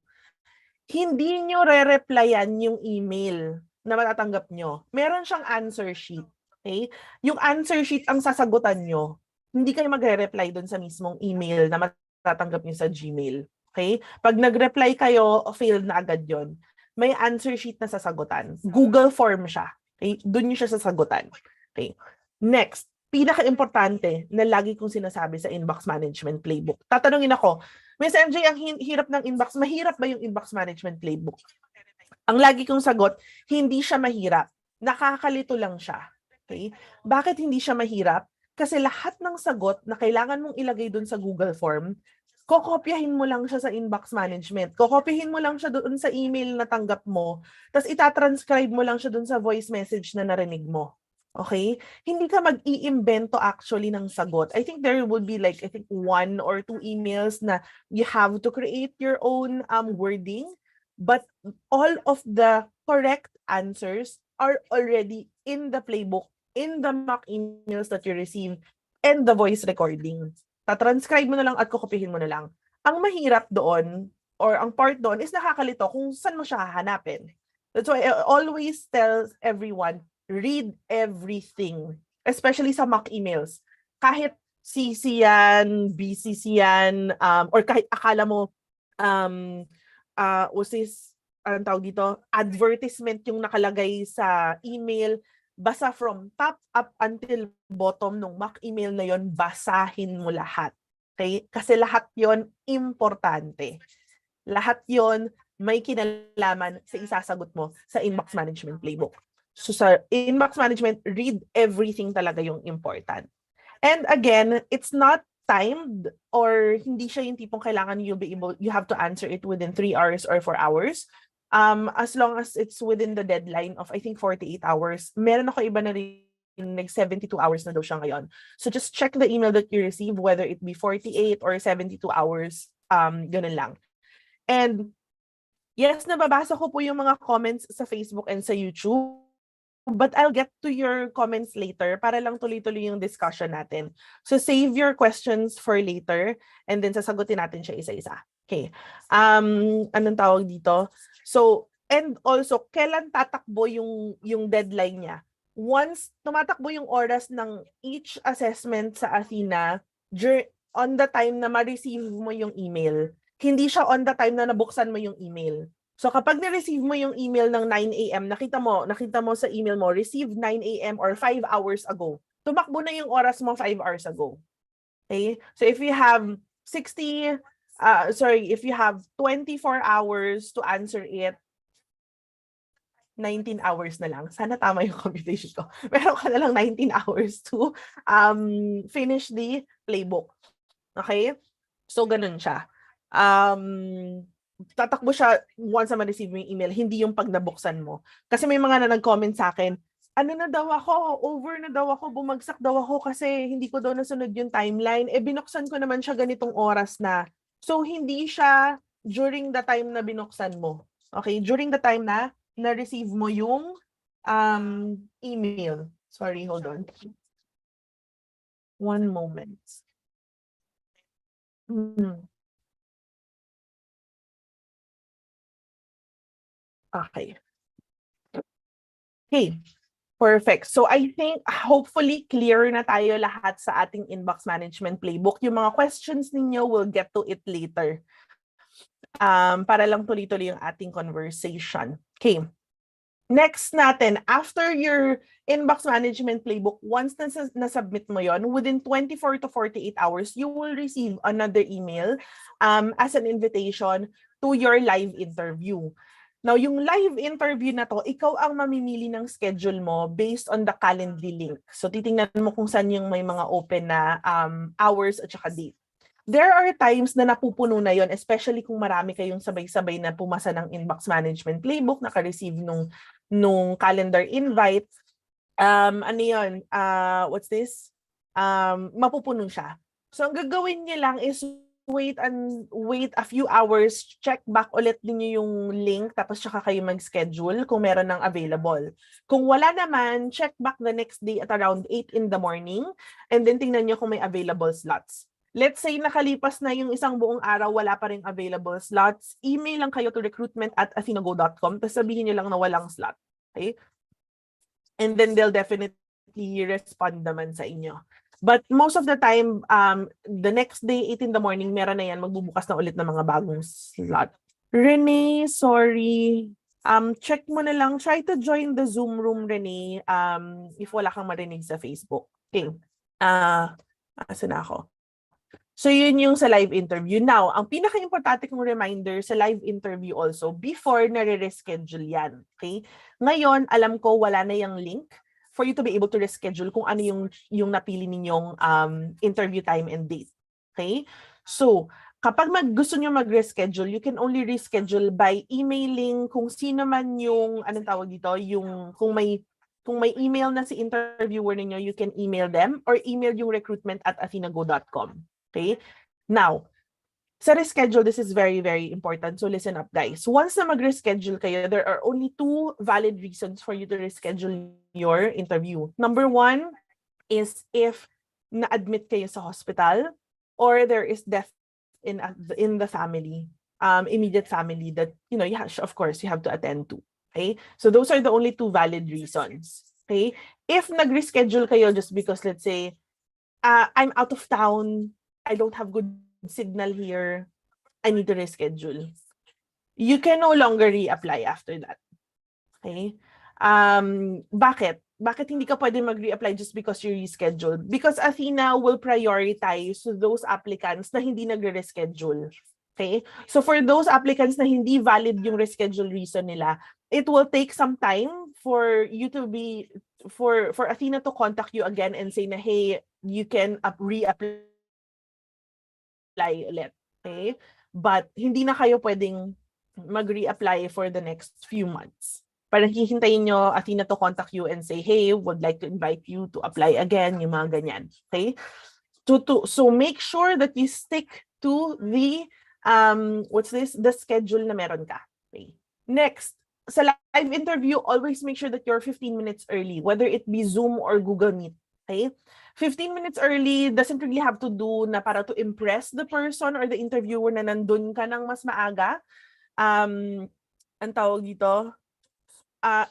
hindi nyo re-replyan yung email na matatanggap nyo. Meron siyang answer sheet. Okay? Yung answer sheet ang sasagutan nyo. Hindi kayo magre-reply doon sa mismong email na matatanggap nyo sa Gmail. Okay? Pag nag-reply kayo, failed na agad yon. May answer sheet na sasagutan. Google form siya. Okay? Doon nyo siya sasagutan. Okay. Next, pinaka-importante na lagi kong sinasabi sa inbox management playbook. Tatanungin ako, Ms. MJ, ang hirap ng inbox. Mahirap ba yung inbox management playbook? Ang lagi kong sagot, hindi siya mahirap. Nakakalito lang siya. Okay? Bakit hindi siya mahirap? Kasi lahat ng sagot na kailangan mong ilagay dun sa Google form, kokopyahin mo lang siya sa inbox management. Kokopyahin mo lang siya doon sa email na tanggap mo. Tapos itatranscribe mo lang siya doon sa voice message na narinig mo. Okay? Hindi ka mag-iimbento actually ng sagot. I think there would be like, I think 1 or 2 emails na you have to create your own wording, but all of the correct answers are already in the playbook, in the mock emails that you receive, and the voice recording. Tatranscribe mo na lang at kukupihin mo na lang. Ang mahirap doon, or ang part doon, is nakakalito kung saan mo siya hahanapin. That's why I always tell everyone, read everything, especially sa mock emails. Kahit CC yan, BCC yan, or kahit akala mo, anong tawag dito, advertisement yung nakalagay sa email, basta from top up until bottom ng mock email na yon, basahin mo lahat. Okay? Kasi lahat yon importante. Lahat yon may kinalaman sa isasagot mo sa inbox management playbook. So sa inbox management, read everything talaga yung important. And again, it's not timed, or hindi siya yung tipong kailangan you have to answer it within 3 hours or 4 hours. As long as it's within the deadline of I think 48 hours. Meron ako iba na rin like 72 hours na daw siya ngayon. So just check the email that you receive, whether it be 48 or 72 hours, ganun lang. And yes, nababasa ko po yung mga comments sa Facebook and sa YouTube. But I'll get to your comments later para lang tuloy-tuloy yung discussion natin. So save your questions for later and then sasagutin natin siya isa-isa. Okay. Anong tawag dito? So, and also, kailan tatakbo yung deadline niya? Once tumatakbo yung oras ng each assessment sa Athena, on the time na ma-receive mo yung email, hindi siya on the time na nabuksan mo yung email. So kapag na-receive mo yung email ng 9 AM, nakita mo sa email mo, received 9 AM or 5 hours ago, tumakbo na yung oras mo 5 hours ago. Okay? So if you have if you have 24 hours to answer it, 19 hours na lang. Sana tama yung computation ko. Meron ka na lang 19 hours to finish the playbook. Okay? So ganun siya. Tatakbo siya once na ma-receive mo yung email, hindi yung pag nabuksan mo. Kasi may mga na nag-comment sa akin, ano na daw ako, over na daw ako, bumagsak daw ako kasi hindi ko daw nasunod yung timeline. Binuksan ko naman siya ganitong oras na. So, hindi siya during the time na binuksan mo. Okay? During the time na na-receive mo yung email. Sorry, hold on. One moment. Okay. Okay. Perfect. So I think hopefully clear na tayo lahat sa ating inbox management playbook. Yung mga questions ninyo, we'll get to it later. Para lang tuloy-tuloy yung ating conversation. Okay. Next natin, after your inbox management playbook, once na-submit mo yon, within 24 to 48 hours, you will receive another email as an invitation to your live interview. Now, yung live interview na to, ikaw ang mamimili ng schedule mo based on the Calendly link. So, titingnan mo kung saan yung may mga open na hours at saka date. There are times na napupuno na yon, especially kung marami kayong sabay-sabay na pumasa ng inbox management playbook, naka-receive nung calendar invite. Ano yun? What's this? Mapupuno siya. So, ang gagawin niyo lang is wait a few hours, check back ulit niyo yung link, tapos tsaka kayo mag-schedule kung meron ng available. Kung wala naman, check back the next day at around 8 in the morning, and then tingnan niyo kung may available slots. Let's say nakalipas na yung isang buong araw, wala pa rin available slots, email lang kayo to recruitment@athinago.com, tapos sabihin niyo lang na walang slot. Okay? And then they'll definitely respond naman sa inyo. But most of the time, the next day, 8 in the morning, meron na yan, magbubukas na ulit ng mga bagong slot. Renee, sorry. Check mo na lang. Try to join the Zoom room, Renee, if wala kang marinig sa Facebook. Okay. Asan na ako? So, yun yung sa live interview. Now, ang pinaka-importante kong reminder sa live interview also, before nare-reschedule yan. Okay? Ngayon, alam ko wala na yung link for you to be able to reschedule kung ano yung napili ninyong interview time and date. Okay? So, kapag gusto nyo mag-reschedule, you can only reschedule by emailing kung sino man yung, anong tawag dito, yung kung may email na si interviewer ninyo, you can email them or email yung recruitment@athinago.com. Okay? Now, sa reschedule, this is very, very important. So listen up, guys. Once na mag-reschedule kayo, there are only 2 valid reasons for you to reschedule your interview. Number 1 is if na-admit kayo sa hospital or there is death in the family, immediate family that, you know, of course, you have to attend to. Okay? So those are the only 2 valid reasons. Okay? If nag-reschedule kayo just because, let's say, I'm out of town, I don't have good signal here, I need to reschedule. You can no longer reapply after that. Okay? Bakit? Bakit hindi ka pwede mag-reapply just because you rescheduled? Because Athena will prioritize those applicants na hindi nagre-reschedule. Okay? So for those applicants na hindi valid yung reschedule reason nila, it will take some time for you to be, for Athena to contact you again and say na, hey, you can reapply ulit. Okay? But hindi na kayo pwedeng mag-reapply for the next few months. Parang hihintayin nyo Athena to contact you and say, hey, would like to invite you to apply again, yung mga ganyan. Okay? So make sure that you stick to the, the schedule na meron ka. Okay? Next, sa live interview, always make sure that you're 15 minutes early, whether it be Zoom or Google Meet. Okay? 15 minutes early doesn't really have to do na para to impress the person or the interviewer na nandun ka ng mas maaga. Ang tawag dito,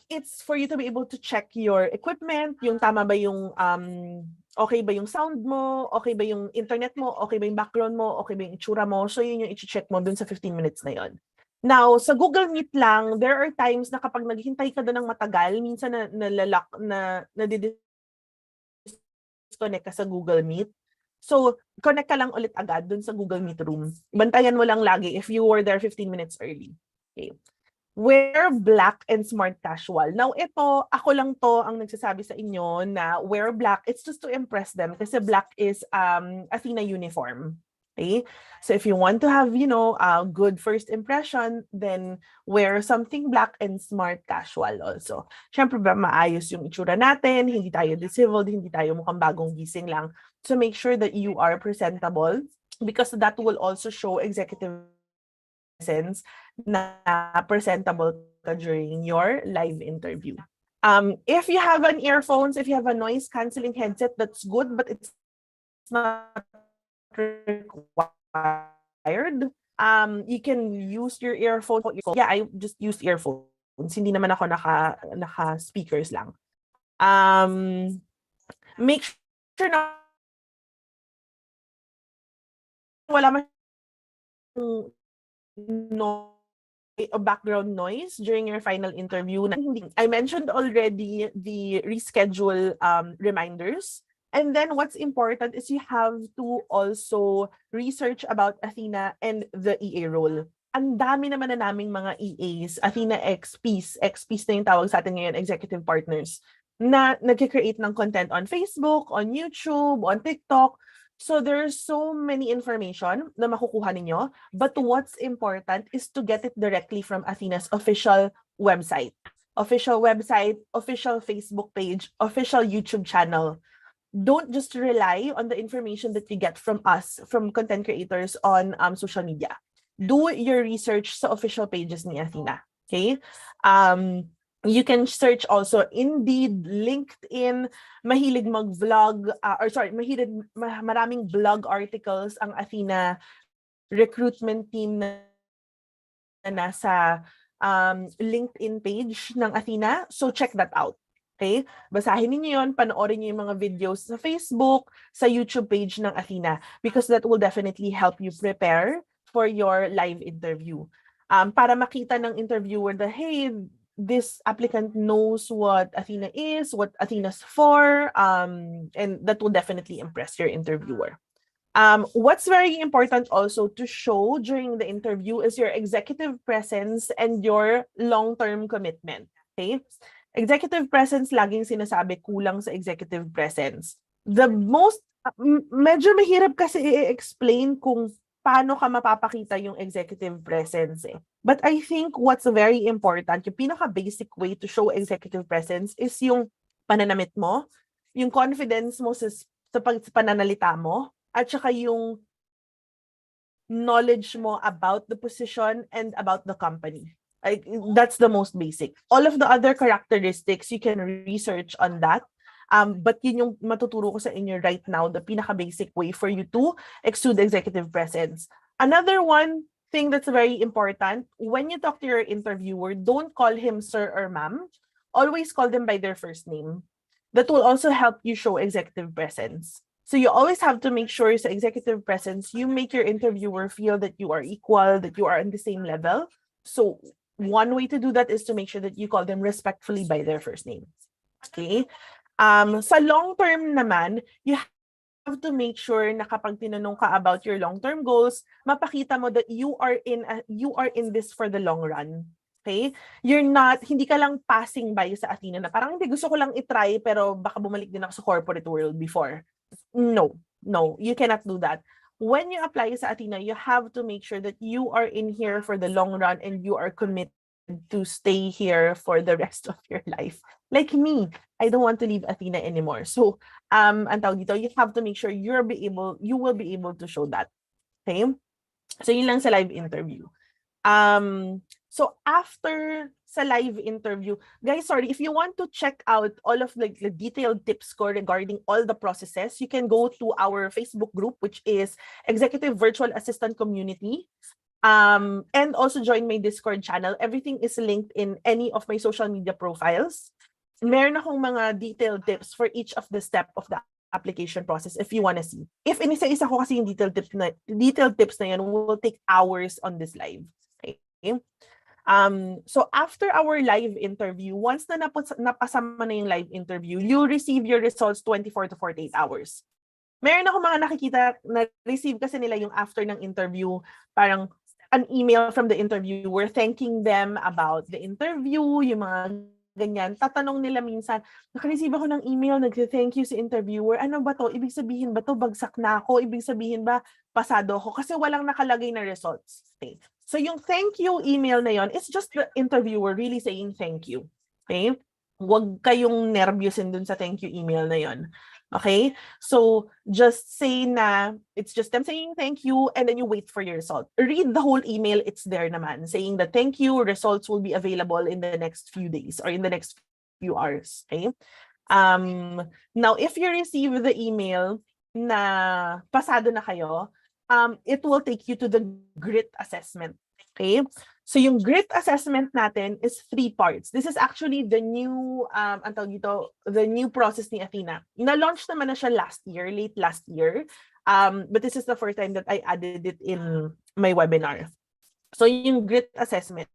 it's for you to be able to check your equipment, yung tama ba yung, okay ba yung sound mo, okay ba yung internet mo, okay ba yung background mo, okay ba yung itsura mo. So yun yung i-check mo dun sa 15 minutes na yon. Now, sa Google Meet lang, there are times na kapag naghihintay ka doon ng matagal, minsan na disconnect ka sa Google Meet. So, connect ka lang ulit agad dun sa Google Meet room. Bantayan mo lang lagi if you were there 15 minutes early. Okay. Wear black and smart casual. Now, ito, ako lang to ang nagsasabi sa inyo na wear black. It's just to impress them kasi black is Athena uniform. Okay? So, if you want to have, you know, a good first impression, then wear something black and smart casual also. Siyempre ba, maayos yung itsura natin, hindi tayo disheveled, hindi tayo mukhang bagong gising lang. So, make sure that you are presentable because that will also show executive presence na presentable ka during your live interview. If you have an earphones, if you have a noise cancelling headset, that's good, but it's not required. You can use your earphone. Yeah, I just use earphones. Hindi naman ako naka speakers lang. Make sure na wala background noise during your final interview. I mentioned already the reschedule reminders. And then what's important is you have to also research about Athena and the EA role. Ang dami naman na naming mga EAs, Athena XPs na yung tawag sa atin ngayon, executive partners, na nag-create ng content on Facebook, on YouTube, on TikTok. So there's so many information na makukuha ninyo, but what's important is to get it directly from Athena's official website, official Facebook page, official YouTube channel. don't just rely on the information that you get from us, from content creators on social media. Do your research sa official pages ni Athena. Okay? You can search also Indeed, LinkedIn, mahilig mag-vlog, maraming blog articles ang Athena recruitment team na nasa LinkedIn page ng Athena. So check that out. Okay? Basahin niyo yun, panoorin niyo yung mga videos sa Facebook, sa YouTube page ng Athena, because that will definitely help you prepare for your live interview. Para makita ng interviewer that, hey, this applicant knows what Athena is, what Athena's for, and that will definitely impress your interviewer. What's very important also to show during the interview is your executive presence and your long-term commitment. Okay? Executive presence, laging sinasabi kulang sa executive presence. The most, medyo mahirap kasi i-explain kung paano ka mapapakita yung executive presence eh. But I think what's very important, yung pinaka-basic way to show executive presence is yung pananamit mo, yung confidence mo sa pananalita mo, at saka yung knowledge mo about the position and about the company. That's the most basic. All of the other characteristics, you can research on that. But yun yung matuturo ko sa inyo right now, the pinaka-basic way for you to exude executive presence. Another one thing that's very important, when you talk to your interviewer, don't call him sir or ma'am. Always call them by their first name. That will also help you show executive presence. So you always have to make sure sa executive presence, you make your interviewer feel that you are equal, that you are on the same level. So one way to do that is to make sure that you call them respectfully by their first name. Okay? Sa long term naman, you have to make sure na kapag tinanong ka about your long-term goals, mapakita mo that you are in this for the long run. Okay? Hindi ka lang passing by sa Athena na parang hindi gusto ko lang itry pero baka bumalik din ako sa corporate world before. No, you cannot do that. When you apply sa Athena, you have to make sure that you are in here for the long run and you are committed to stay here for the rest of your life. Like me, I don't want to leave Athena anymore. So, ang tawag dito, you have to make sure you will be able to show that. Okay? So, yun lang sa live interview. So after sa live interview, guys, sorry, if you want to check out all of the detailed tips ko regarding all the processes, you can go to our Facebook group, which is Executive Virtual Assistant Community. And also join my Discord channel. Everything is linked in any of my social media profiles. Meron akong mga detailed tips for each of the step of the application process if you want to see. If inisa-isa ko kasi yung detailed tips na yan will take hours on this live. Okay? So after our live interview, once na napasa mo na yung live interview, you receive your results 24 to 48 hours. Meron ako mga nakikita na receive kasi nila yung after ng interview, parang an email from the interviewer thanking them about the interview, yung mga ganyan. Tatanong nila minsan, naka-receive ako ng email, nag-thank you sa interviewer. Ano ba to? Ibig sabihin ba to bagsak na ako? Ibig sabihin ba pasado ako? Kasi walang nakalagay na results. Okay. So yung thank you email na yon, it's just the interviewer really saying thank you. Okay? Huwag kayong nervyusin dun sa thank you email na yon. Okay? So just say na it's just them saying thank you and then you wait for your result. Read the whole email, it's there naman saying that thank you, results will be available in the next few days or in the next few hours. Okay? Now if you receive the email na pasado na kayo, it will take you to the grit assessment. Okay? So yung grit assessment natin is 3 parts. This is actually the new the new process ni Athena. Na-launch naman na siya late last year. But this is the first time that I added it in my webinar. So yung grit assessment.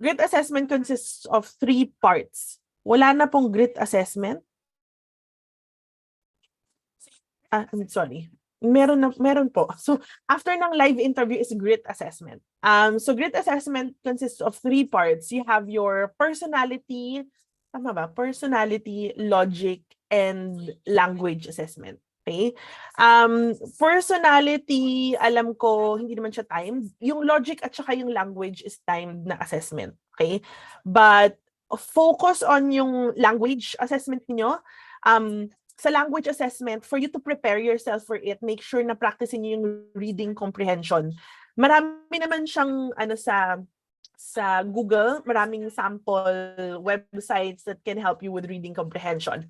Grit assessment consists of 3 parts. Wala na pong grit assessment. I'm sorry. Meron po. So after ng live interview is grit assessment. So grit assessment consists of 3 parts. You have your personality, tama ba? Personality, logic, and language assessment. Okay? Personality, alam ko, hindi naman siya timed. Yung logic at saka yung language is timed na assessment. Okay? But focus on yung language assessment niyo. sa language assessment, for you to prepare yourself for it, make sure na practicein niyo yung reading comprehension. Marami naman siyang sa Google, maraming sample websites that can help you with reading comprehension.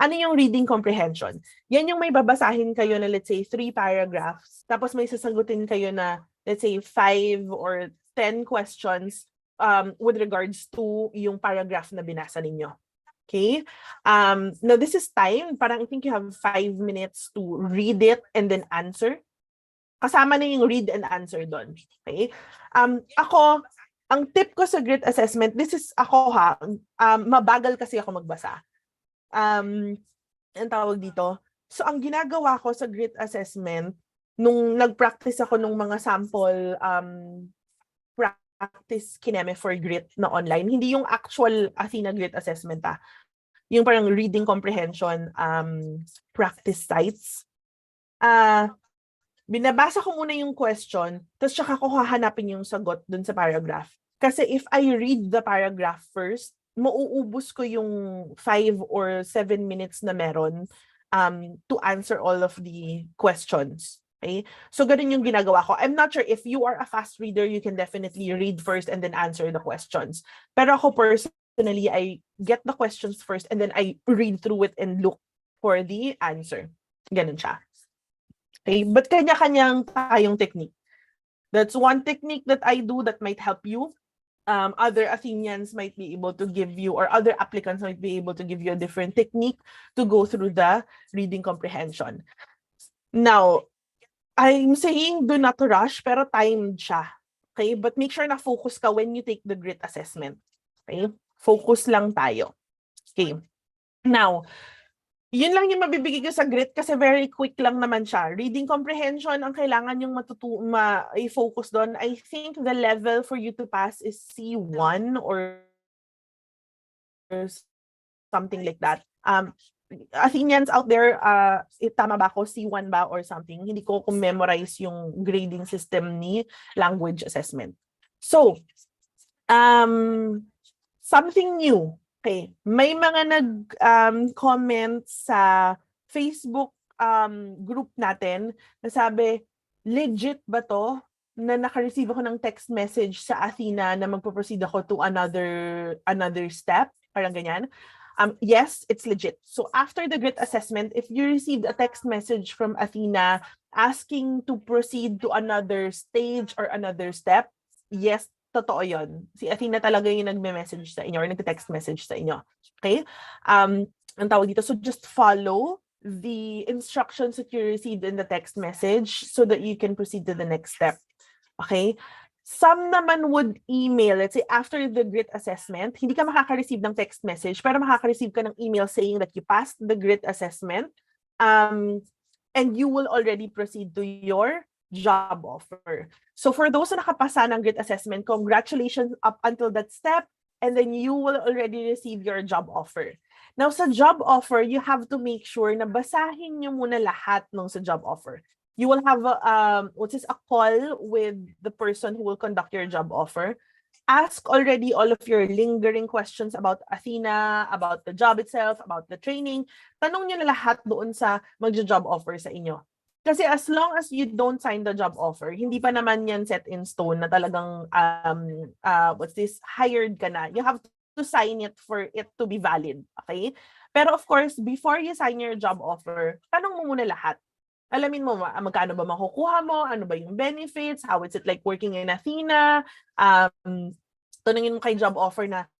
Ano yung reading comprehension? Yan yung may babasahin kayo na let's say 3 paragraphs, tapos may sasagutin kayo na let's say 5 or 10 questions with regards to yung paragraph na binasa ninyo. Okay? Now this is time, parang I think you have 5 minutes to read it and then answer. Kasama na yung read and answer doon. Okay? Ako, ang tip ko sa grit assessment, this is ako mabagal kasi ako magbasa. Ang tawag dito. So ang ginagawa ko sa grit assessment, nung nag-practice ako nung mga sample practice kineme for grit na online, hindi yung actual Athena grit assessment yung parang reading comprehension practice sites. Binabasa ko muna yung question, tapos saka ko hahanapin yung sagot dun sa paragraph. Kasi if I read the paragraph first, mauubos ko yung 5 or 7 minutes na meron to answer all of the questions. Okay? So, ganun yung ginagawa ko. I'm not sure if you are a fast reader, you can definitely read first and then answer the questions. Pero ako personally, I get the questions first and then I read through it and look for the answer. Ganun siya. Okay? But kanya-kanyang tayong technique. That's one technique that I do that might help you. Other Athenians might be able to give you, or other applicants might be able to give you a different technique to go through the reading comprehension. Now, I'm saying do not rush, pero timed siya. Okay? But make sure na focus ka when you take the grit assessment. Okay? Focus lang tayo. Okay. Now, yun lang yung mabibigay ko sa grit kasi very quick lang naman siya. Reading comprehension, ang kailangan yung i-focus doon. I think the level for you to pass is C1 or something like that. Athenians out there, tama ba ako? C1 ba or something? Hindi ko memorize yung grading system ni language assessment. So, something new. Okay, may mga nag-comment sa Facebook group natin na sabi, legit ba to na naka-receive ako ng text message sa Athena na magpo-proceed ako to another step? Parang ganyan. Yes, it's legit. So after the grit assessment, if you received a text message from Athena asking to proceed to another stage or another step, yes, totoo yun. Si Athena talaga yung nagme-message sa inyo or nagte-text message sa inyo. Okay? Ang tawag dito, so just follow the instructions that you received in the text message so that you can proceed to the next step. Okay? Some naman would email, let's say after the grit assessment, hindi ka makaka-receive ng text message, pero makaka-receive ka ng email saying that you passed the grit assessment and you will already proceed to your job offer. So for those na nakapasa ng grit assessment, congratulations up until that step, and then you will already receive your job offer. Now sa job offer, you have to make sure na basahin nyo muna lahat ng sa job offer. You will have a call with the person who will conduct your job offer. Ask already all of your lingering questions about Athena, about the job itself, about the training. Tanong nyo na lahat doon sa magjo-job offer sa inyo. Kasi as long as you don't sign the job offer, hindi pa naman yan set in stone na talagang hired ka na. You have to sign it for it to be valid. Okay? Pero of course, before you sign your job offer, tanong mo muna lahat. Alamin mo magkano ba makukuha mo, ano ba yung benefits, how is it like working in Athena, tanungin mo kay job offer na,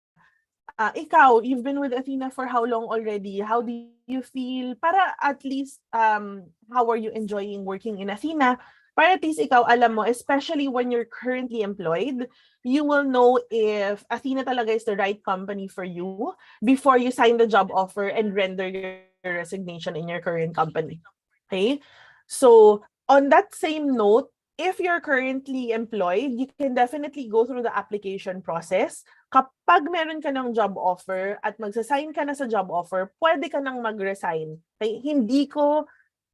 ikaw, you've been with Athena for how long already? How do you feel? Para at least, how are you enjoying working in Athena? Para at least ikaw alam mo, especially when you're currently employed, you will know if Athena talaga is the right company for you before you sign the job offer and render your resignation in your current company. Okay? So, on that same note, if you're currently employed, you can definitely go through the application process. Kapag meron ka ng job offer at magsasign ka na sa job offer, pwede ka nang mag-resign. Okay? Hindi ko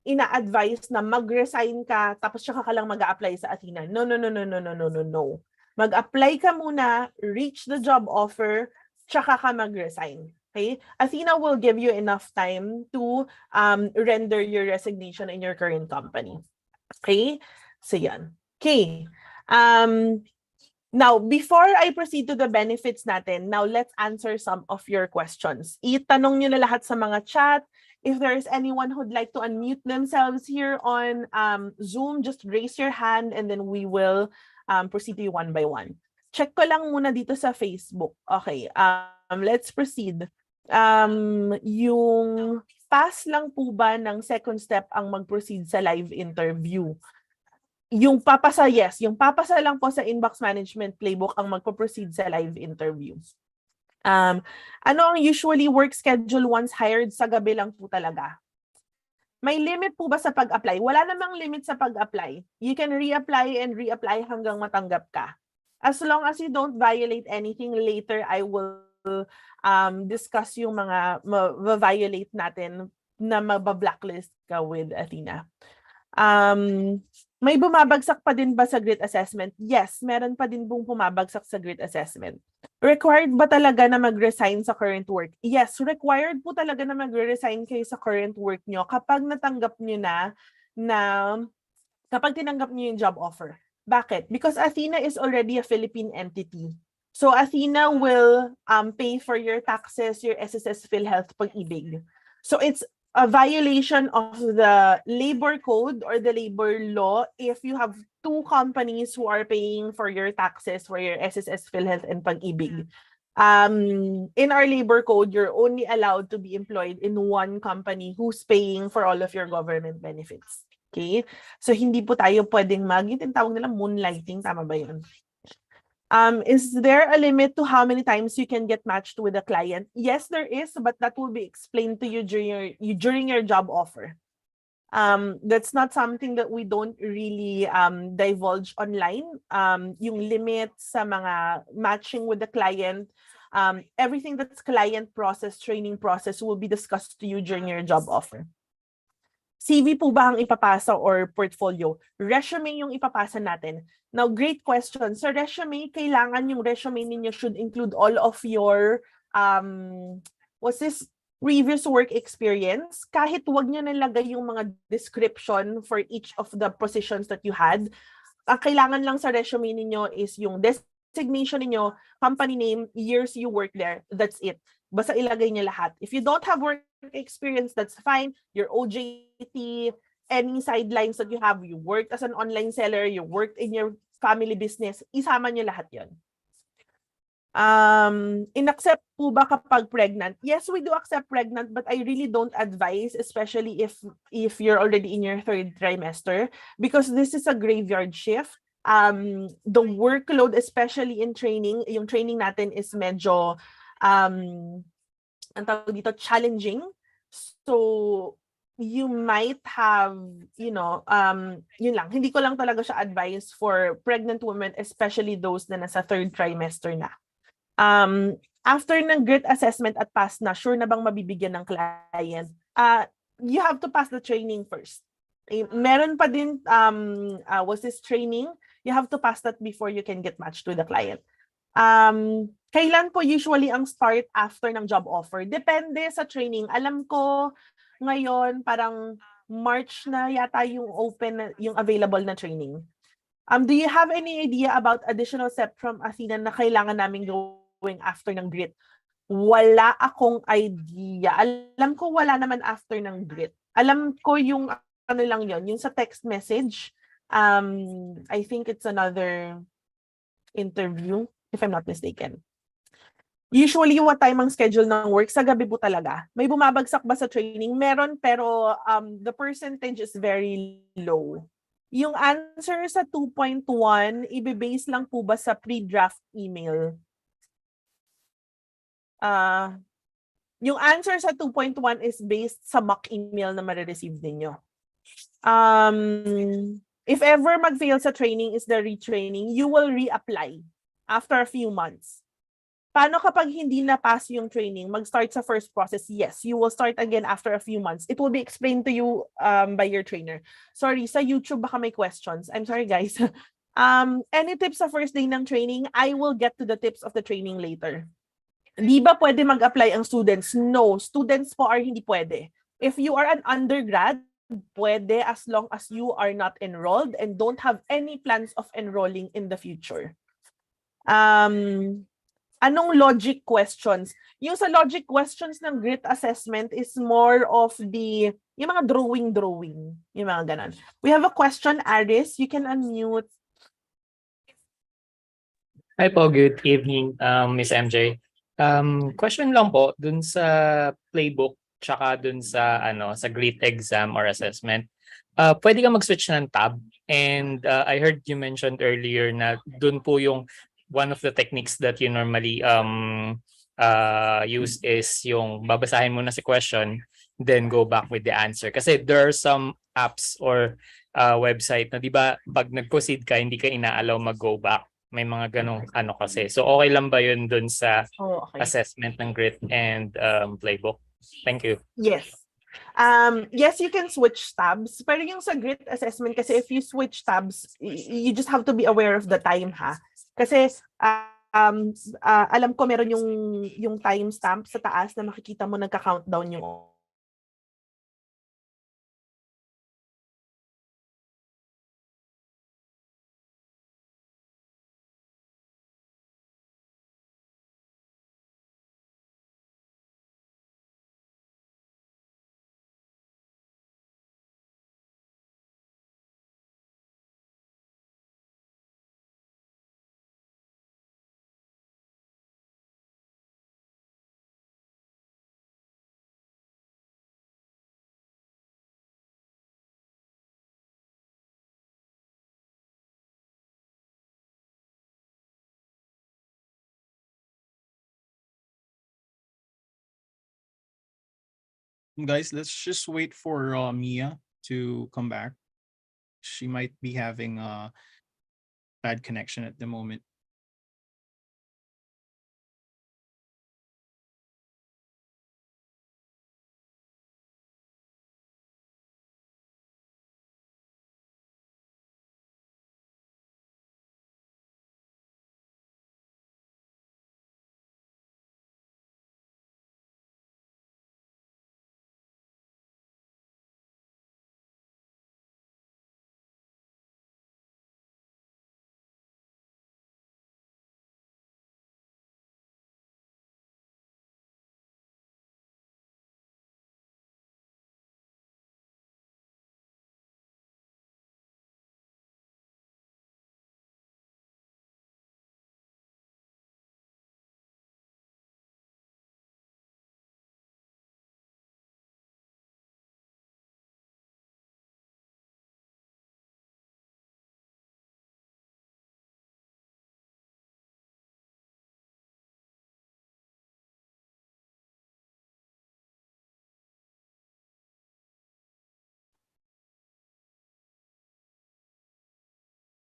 ina-advise na mag-resign ka tapos saka ka lang mag-a-apply sa Athena. No. Mag-apply ka muna, reach the job offer, tsaka ka mag-resign. Okay? Athena will give you enough time to render your resignation in your current company. Okay? So yan. Okay. Now, before I proceed to the benefits natin, now let's answer some of your questions. Itanong nyo na lahat sa mga chat. If there's anyone who'd like to unmute themselves here on Zoom, just raise your hand and then we will proceed to you one by one. Check ko lang muna dito sa Facebook. Okay, let's proceed. Yung pass lang po ba ng second step ang mag-proceed sa live interview? Yung papasa, yes. Yung papasa lang po sa inbox management playbook ang magpo-proceed sa live interview. Ano ang usually work schedule once hired? Sa gabi lang po talaga. May limit po ba sa pag-apply? Wala namang limit sa pag-apply. You can reapply and reapply hanggang matanggap ka. As long as you don't violate anything, later I will discuss yung mga ma-violate natin na mabablacklist ka with Athena. May bumabagsak pa din ba sa grit assessment? Yes, meron pa din pong bumabagsak sa grit assessment. Required ba talaga na mag-resign sa current work? Yes, required po talaga na mag-resign kayo sa current work nyo kapag natanggap nyo kapag tinanggap nyo yung job offer. Bakit? Because Athena is already a Philippine entity. So Athena will pay for your taxes, your SSS PhilHealth, Pag-ibig. So it's a violation of the labor code or the labor law if you have two companies who are paying for your taxes for your SSS PhilHealth and Pag-ibig. In our labor code, you're only allowed to be employed in one company who's paying for all of your government benefits. Okay? So hindi po tayo pwedeng yung tawag nila moonlighting, tama ba yun? Is there a limit to how many times you can get matched with a client? Yes, there is, but that will be explained to you during your job offer. That's not something that we don't really divulge online. Yung limit sa mga matching with the client, everything that's client process, training process will be discussed to you during your job offer. CV po ba ang ipapasa or portfolio? Resume yung ipapasa natin. Now, great question. Sa resume, kailangan yung resume ninyo should include all of your previous work experience. Kahit wag nyo nalagay yung mga description for each of the positions that you had. Ang kailangan lang sa resume ninyo is yung designation ninyo, company name, years you work there. That's it. Basta ilagay niyo lahat. If you don't have work experience, that's fine. Your OJT, any sidelines that you have, you worked as an online seller, you worked in your family business, isama niyo lahat yon. In-accept po ba kapag pregnant? Yes, we do accept pregnant, but I really don't advise, especially if you're already in your third trimester, because this is a graveyard shift. The workload, especially in training, yung training natin is medyo ang tawag dito, challenging. So, you might have, yun lang. Hindi ko lang talaga siya advice for pregnant women, especially those na nasa third trimester na. After ng grit assessment at pass na, sure na bang mabibigyan ng client? You have to pass the training first. Meron pa din, was this training? You have to pass that before you can get matched with the client. Kailan po usually ang start after ng job offer? Depende sa training. Alam ko ngayon parang March na yata yung yung available na training. Do you have any idea about additional step from Athena na kailangan namin gawing after ng grit? Wala akong idea. Alam ko wala naman after ng grit. Alam ko yung ano lang yon, yung sa text message. I think it's another interview, if I'm not mistaken. Usually, what time ang schedule ng work? Sa gabi po talaga. May bumabagsak ba sa training? Meron, pero the percentage is very low. Yung answer sa 2.1, ibe-base lang po ba sa pre-draft email? Yung answer sa 2.1 is based sa mock email na marireceive ninyo. If ever mag-fail sa training is the retraining, you will reapply after a few months. Paano kapag hindi na-pass yung training, mag-start sa first process? Yes, you will start again after a few months. It will be explained to you by your trainer. Sorry, sa YouTube baka may questions. I'm sorry, guys. Any tips sa first day ng training? I will get to the tips of the training later. Di ba pwede mag-apply ang students? No, students po are hindi pwede. If you are an undergrad, pwede as long as you are not enrolled and don't have any plans of enrolling in the future. Anong logic questions? Yung sa logic questions ng grit assessment is more of yung mga drawing, yung mga ganon. We have a question, Aris. You can unmute. Hi po, good evening, Miss MJ. Question lang po dun sa playbook tsaka dun sa sa GREET exam or assessment. Pwede ka mag-switch ng tab, and I heard you mentioned earlier na dun po yung one of the techniques that you normally use is yung babasahin mo na si question then go back with the answer. Kasi there are some apps or website na 'di ba pag nag-proceed ka hindi ka inaalaw mag-go back. May mga ganong kasi. So okay lang ba yun dun sa assessment ng grit and playbook? Thank you. Yes. Yes, you can switch tabs. Pero yung sa grit assessment, kasi if you switch tabs, you just have to be aware of the time, ha? Kasi alam ko meron yung timestamp sa taas na makikita mo nagka-countdown yung Guys, let's just wait for Mia to come back. She might be having a bad connection at the moment.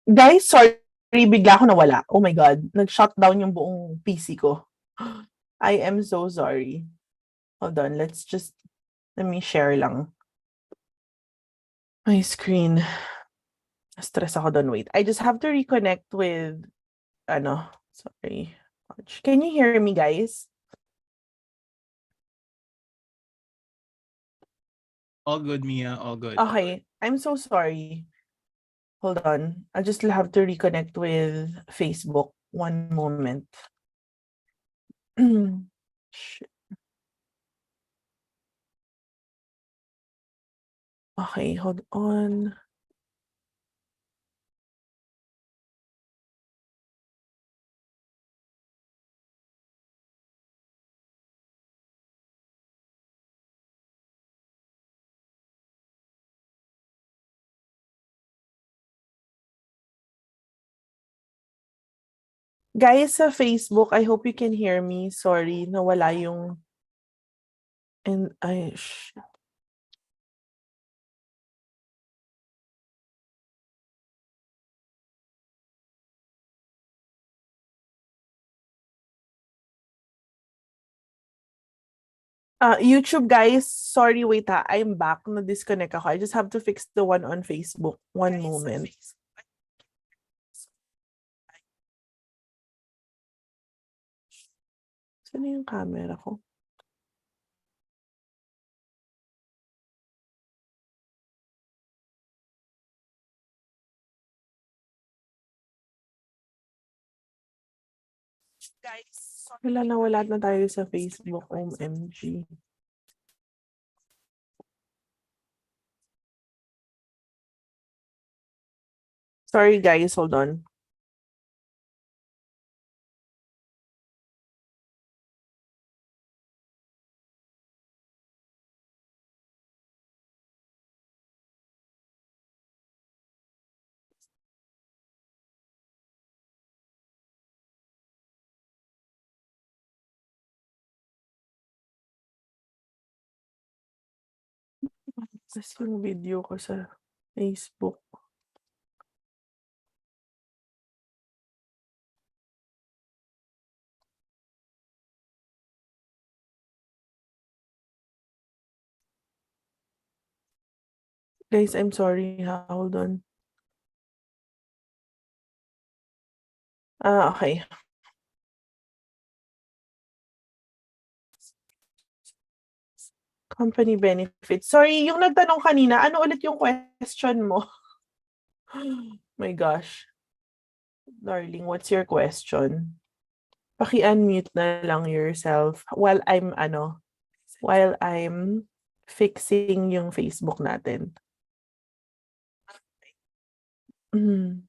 Guys, sorry, bigla ako nawala. Oh my God, nag-shutdown yung buong PC ko. I am so sorry. Hold on, let me share lang my screen. Stress ako doon, wait. I just have to reconnect with, sorry. Can you hear me, guys? All good, Mia, all good. Okay, I'm so sorry. Hold on. I just have to reconnect with Facebook. One moment. Shit. Okay, hold on. Guys, sa Facebook, I hope you can hear me. Sorry, nawala yung... And YouTube, guys, sorry, wait ha. I'm back. Na-disconnect ako. I just have to fix the one on Facebook. One moment. Saan yung camera ko? Guys, wala na tayo sa Facebook, OMG. Sorry guys, hold on. Tapos yung video ko sa Facebook. Guys, I'm sorry ha. Hold on. Okay. Company benefits. Sorry, yung nagtanong kanina, ano ulit yung question mo? My gosh. Darling, what's your question? Paki-unmute na lang yourself while I'm fixing yung Facebook natin. Mm.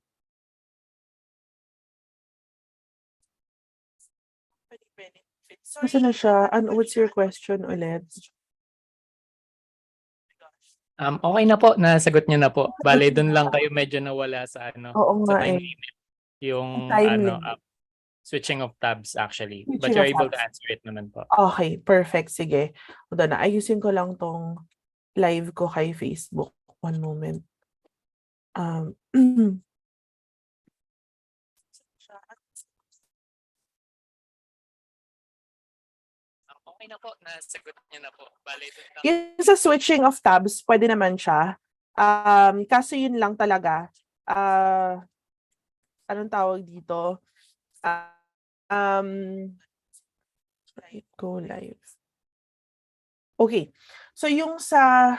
Kasi na siya? What's your question ulit? Okay na po, nasagot niyo na po. Bale, doon lang kayo medyo nawala sa Oo sa nga time eh. limit. Yung Time limit. switching of tabs actually. But Switching you're of able to tabs. answer it naman po. Okay, perfect. Sige. Hold on, ayusin ko lang tong live ko kay Facebook. One moment. Okay na po, nasagot niyo na po. Bale, doon lang. Yung sa switching of tabs, pwede naman siya. Kaso yun lang talaga. Anong tawag dito? Go live. Okay. So yung sa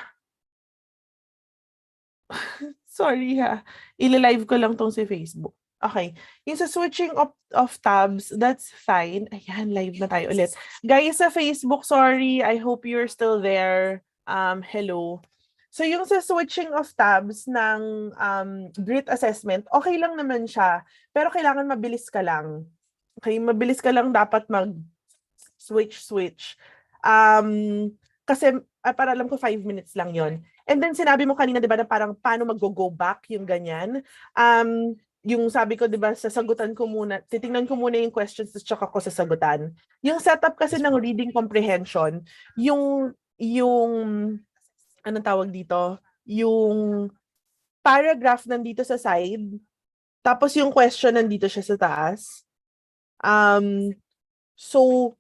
sorry ha. Ililive ko lang tong si Facebook. Okay. Yung sa switching of tabs, that's fine. Ayan, live na tayo ulit. Guys sa Facebook, sorry. I hope you're still there. Hello. So yung sa switching of tabs ng grit assessment, okay lang naman siya. Pero kailangan mabilis ka lang. Okay, mabilis ka lang dapat switch. Kasi para alam ko 5 minutes lang yon. And then sinabi mo kanina 'di ba na parang paano mag-go back yung ganyan. Yung sabi ko 'di ba sasagutan ko muna, titingnan ko muna yung questions at saka ko sasagutan. Yung setup kasi ng reading comprehension, yung anong tawag dito? Yung paragraph nandito sa side, tapos yung question nandito siya sa taas. So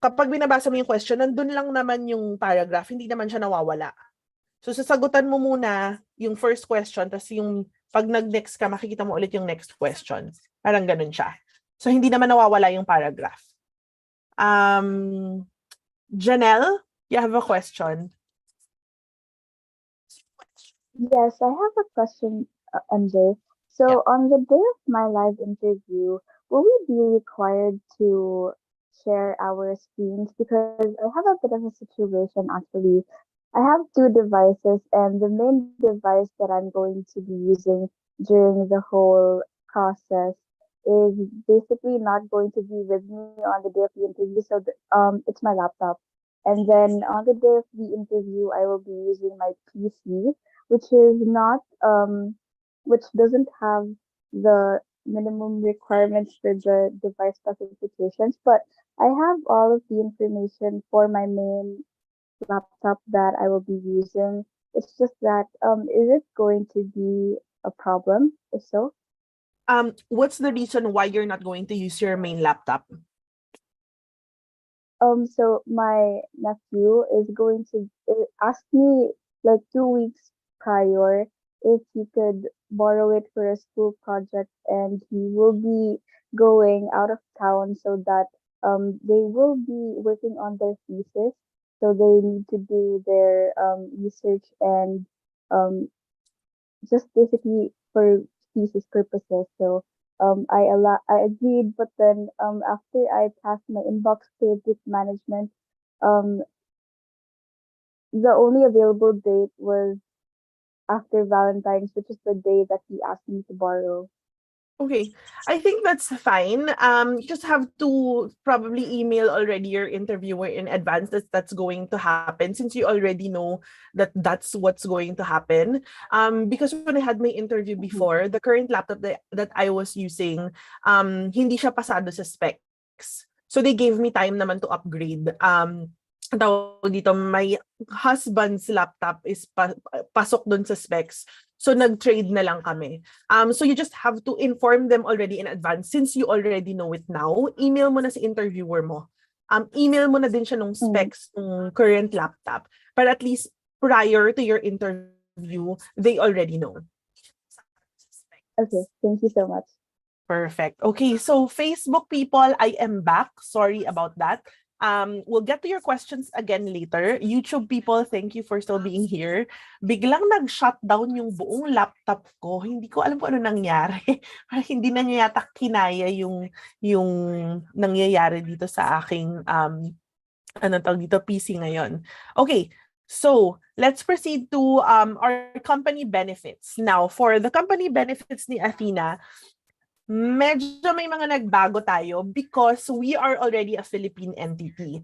kapag binabasa mo yung question, nandun lang naman yung paragraph, hindi naman siya nawawala. So sasagutan mo muna yung first question, tapos yung pag nag-next ka, makikita mo ulit yung next question. Parang ganun siya. So hindi naman nawawala yung paragraph. Janelle, you have a question? Yes, I have a question, MJ. So on the day of my live interview, will we be required to share our screens? Because I have a bit of a situation actually. I have two devices, and the main device that I'm going to be using during the whole process is basically not going to be with me on the day of the interview. So it's my laptop. And then on the day of the interview, I will be using my PC, which is not which doesn't have the minimum requirements for the device specifications, but I have all of the information for my main laptop that I will be using. It's just that is it going to be a problem? If so? What's the reason why you're not going to use your main laptop? So my nephew is going to ask me like 2 weeks prior if he could borrow it for a school project, and he will be going out of town, so that they will be working on their thesis, so they need to do their research and um, just basically for thesis purposes. So I agreed, but then after I passed my inbox project management, um the only available date was after Valentine's, which is the day that he asked me to borrow. Okay, I think that's fine. You just have to probably email already your interviewer in advance that that's going to happen, since you already know that that's what's going to happen. Because when I had my interview before, the current laptop that I was using, hindi siya pasado sa specs. So they gave me time naman to upgrade. Ang tawag dito, my husband's laptop is pasok dun sa specs. So nag-trade na lang kami. So you just have to inform them already in advance, since you already know it now. Email mo na si interviewer mo. Email mo na din siya nung specs ng current laptop. But at least prior to your interview, they already know. Okay, thank you so much. Perfect. Okay, so Facebook people, I am back. Sorry about that. We'll get to your questions again later. YouTube people, thank you for still being here. Biglang nag-shutdown yung buong laptop ko. Hindi ko alam kung ano nangyari. Hindi na niya yata kinaya yung nangyayari dito sa aking PC ngayon. Okay, so let's proceed to our company benefits. Now, for the company benefits ni Athena, medyo may mga nagbago tayo because we are already a Philippine entity.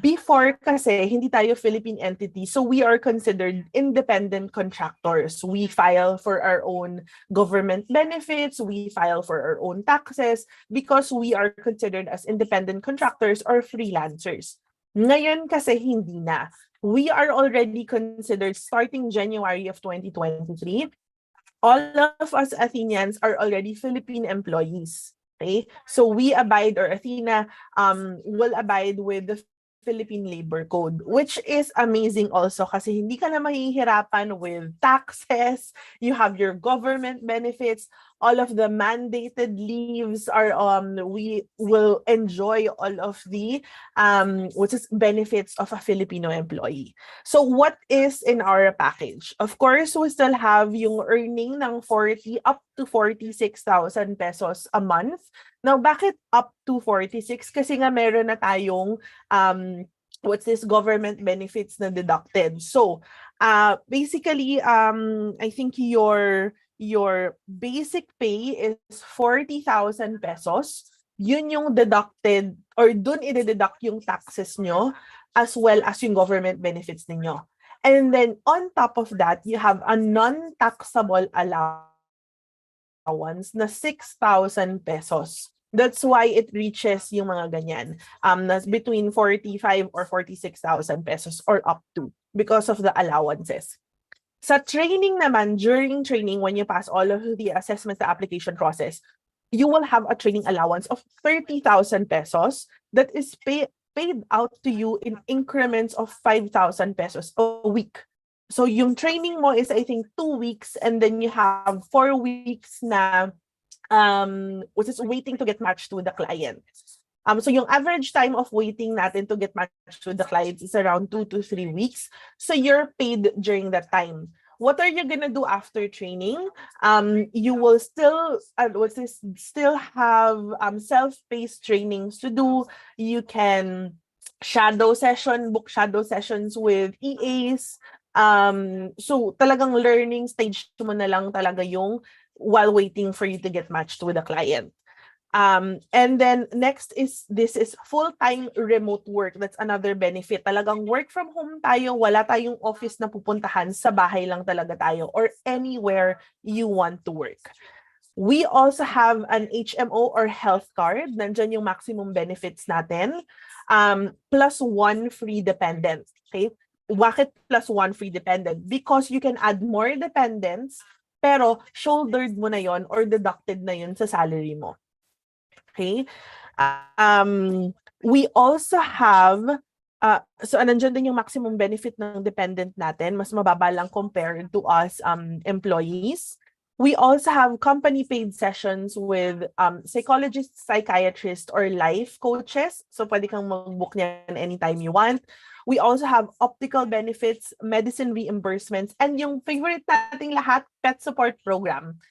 Before kasi, hindi tayo Philippine entity, so we are considered independent contractors. We file for our own government benefits, we file for our own taxes because we are considered as independent contractors or freelancers. Ngayon kasi hindi na. We are already considered starting January of 2023. All of us Athenians are already Philippine employees. Okay? So we abide, or Athena will abide with the Philippine Labor Code, which is amazing also kasi hindi ka na mahihirapan with taxes, you have your government benefits, all of the mandated leaves are we will enjoy all of the which is benefits of a Filipino employee. So what is in our package? Of course, we still have yung earning ng 40 up to 46,000 pesos a month. Now, bakit up to 46? Kasi nga meron na tayong what's this government benefits na deducted. So, basically, I think your basic pay is 40,000 pesos. Yun yung deducted, or dun i-deduct yung taxes nyo, as well as yung government benefits ninyo. And then, on top of that, you have a non-taxable allowance na 6,000 pesos. That's why it reaches yung mga ganyan. That's between 45 or 46,000 pesos or up to, because of the allowances. Sa training naman, during training, when you pass all of the assessment, the application process, you will have a training allowance of 30,000 pesos that is paid out to you in increments of 5,000 pesos a week. So yung training mo is, I think, 2 weeks, and then you have 4 weeks na which is waiting to get matched with the client. So yung average time of waiting natin to get matched with the clients is around 2 to 3 weeks. So you're paid during that time. What are you gonna do after training? You will still still have self-paced trainings to do. You can book shadow sessions with EAs. So talagang learning stage mo na lang talaga yung while waiting for you to get matched with a client. And then next is, this is full-time remote work. That's another benefit. Talagang work from home tayo, wala tayong office na pupuntahan, sa bahay lang talaga tayo, or anywhere you want to work. We also have an HMO or health card. Nandyan yung maximum benefits natin. Plus 1 free dependent. Okay? Bakit plus 1 free dependent? Because you can add more dependents, pero shouldered mo na yon or deducted na yon sa salary mo. Okay? We also have, so nandyan din yung maximum benefit ng dependent natin, mas mababa lang compared to us employees. We also have company paid sessions with psychologists, psychiatrists, or life coaches. So pwede kang mag-book niyan anytime you want. We also have optical benefits, medicine reimbursements, and yung favorite nating lahat, pet support program.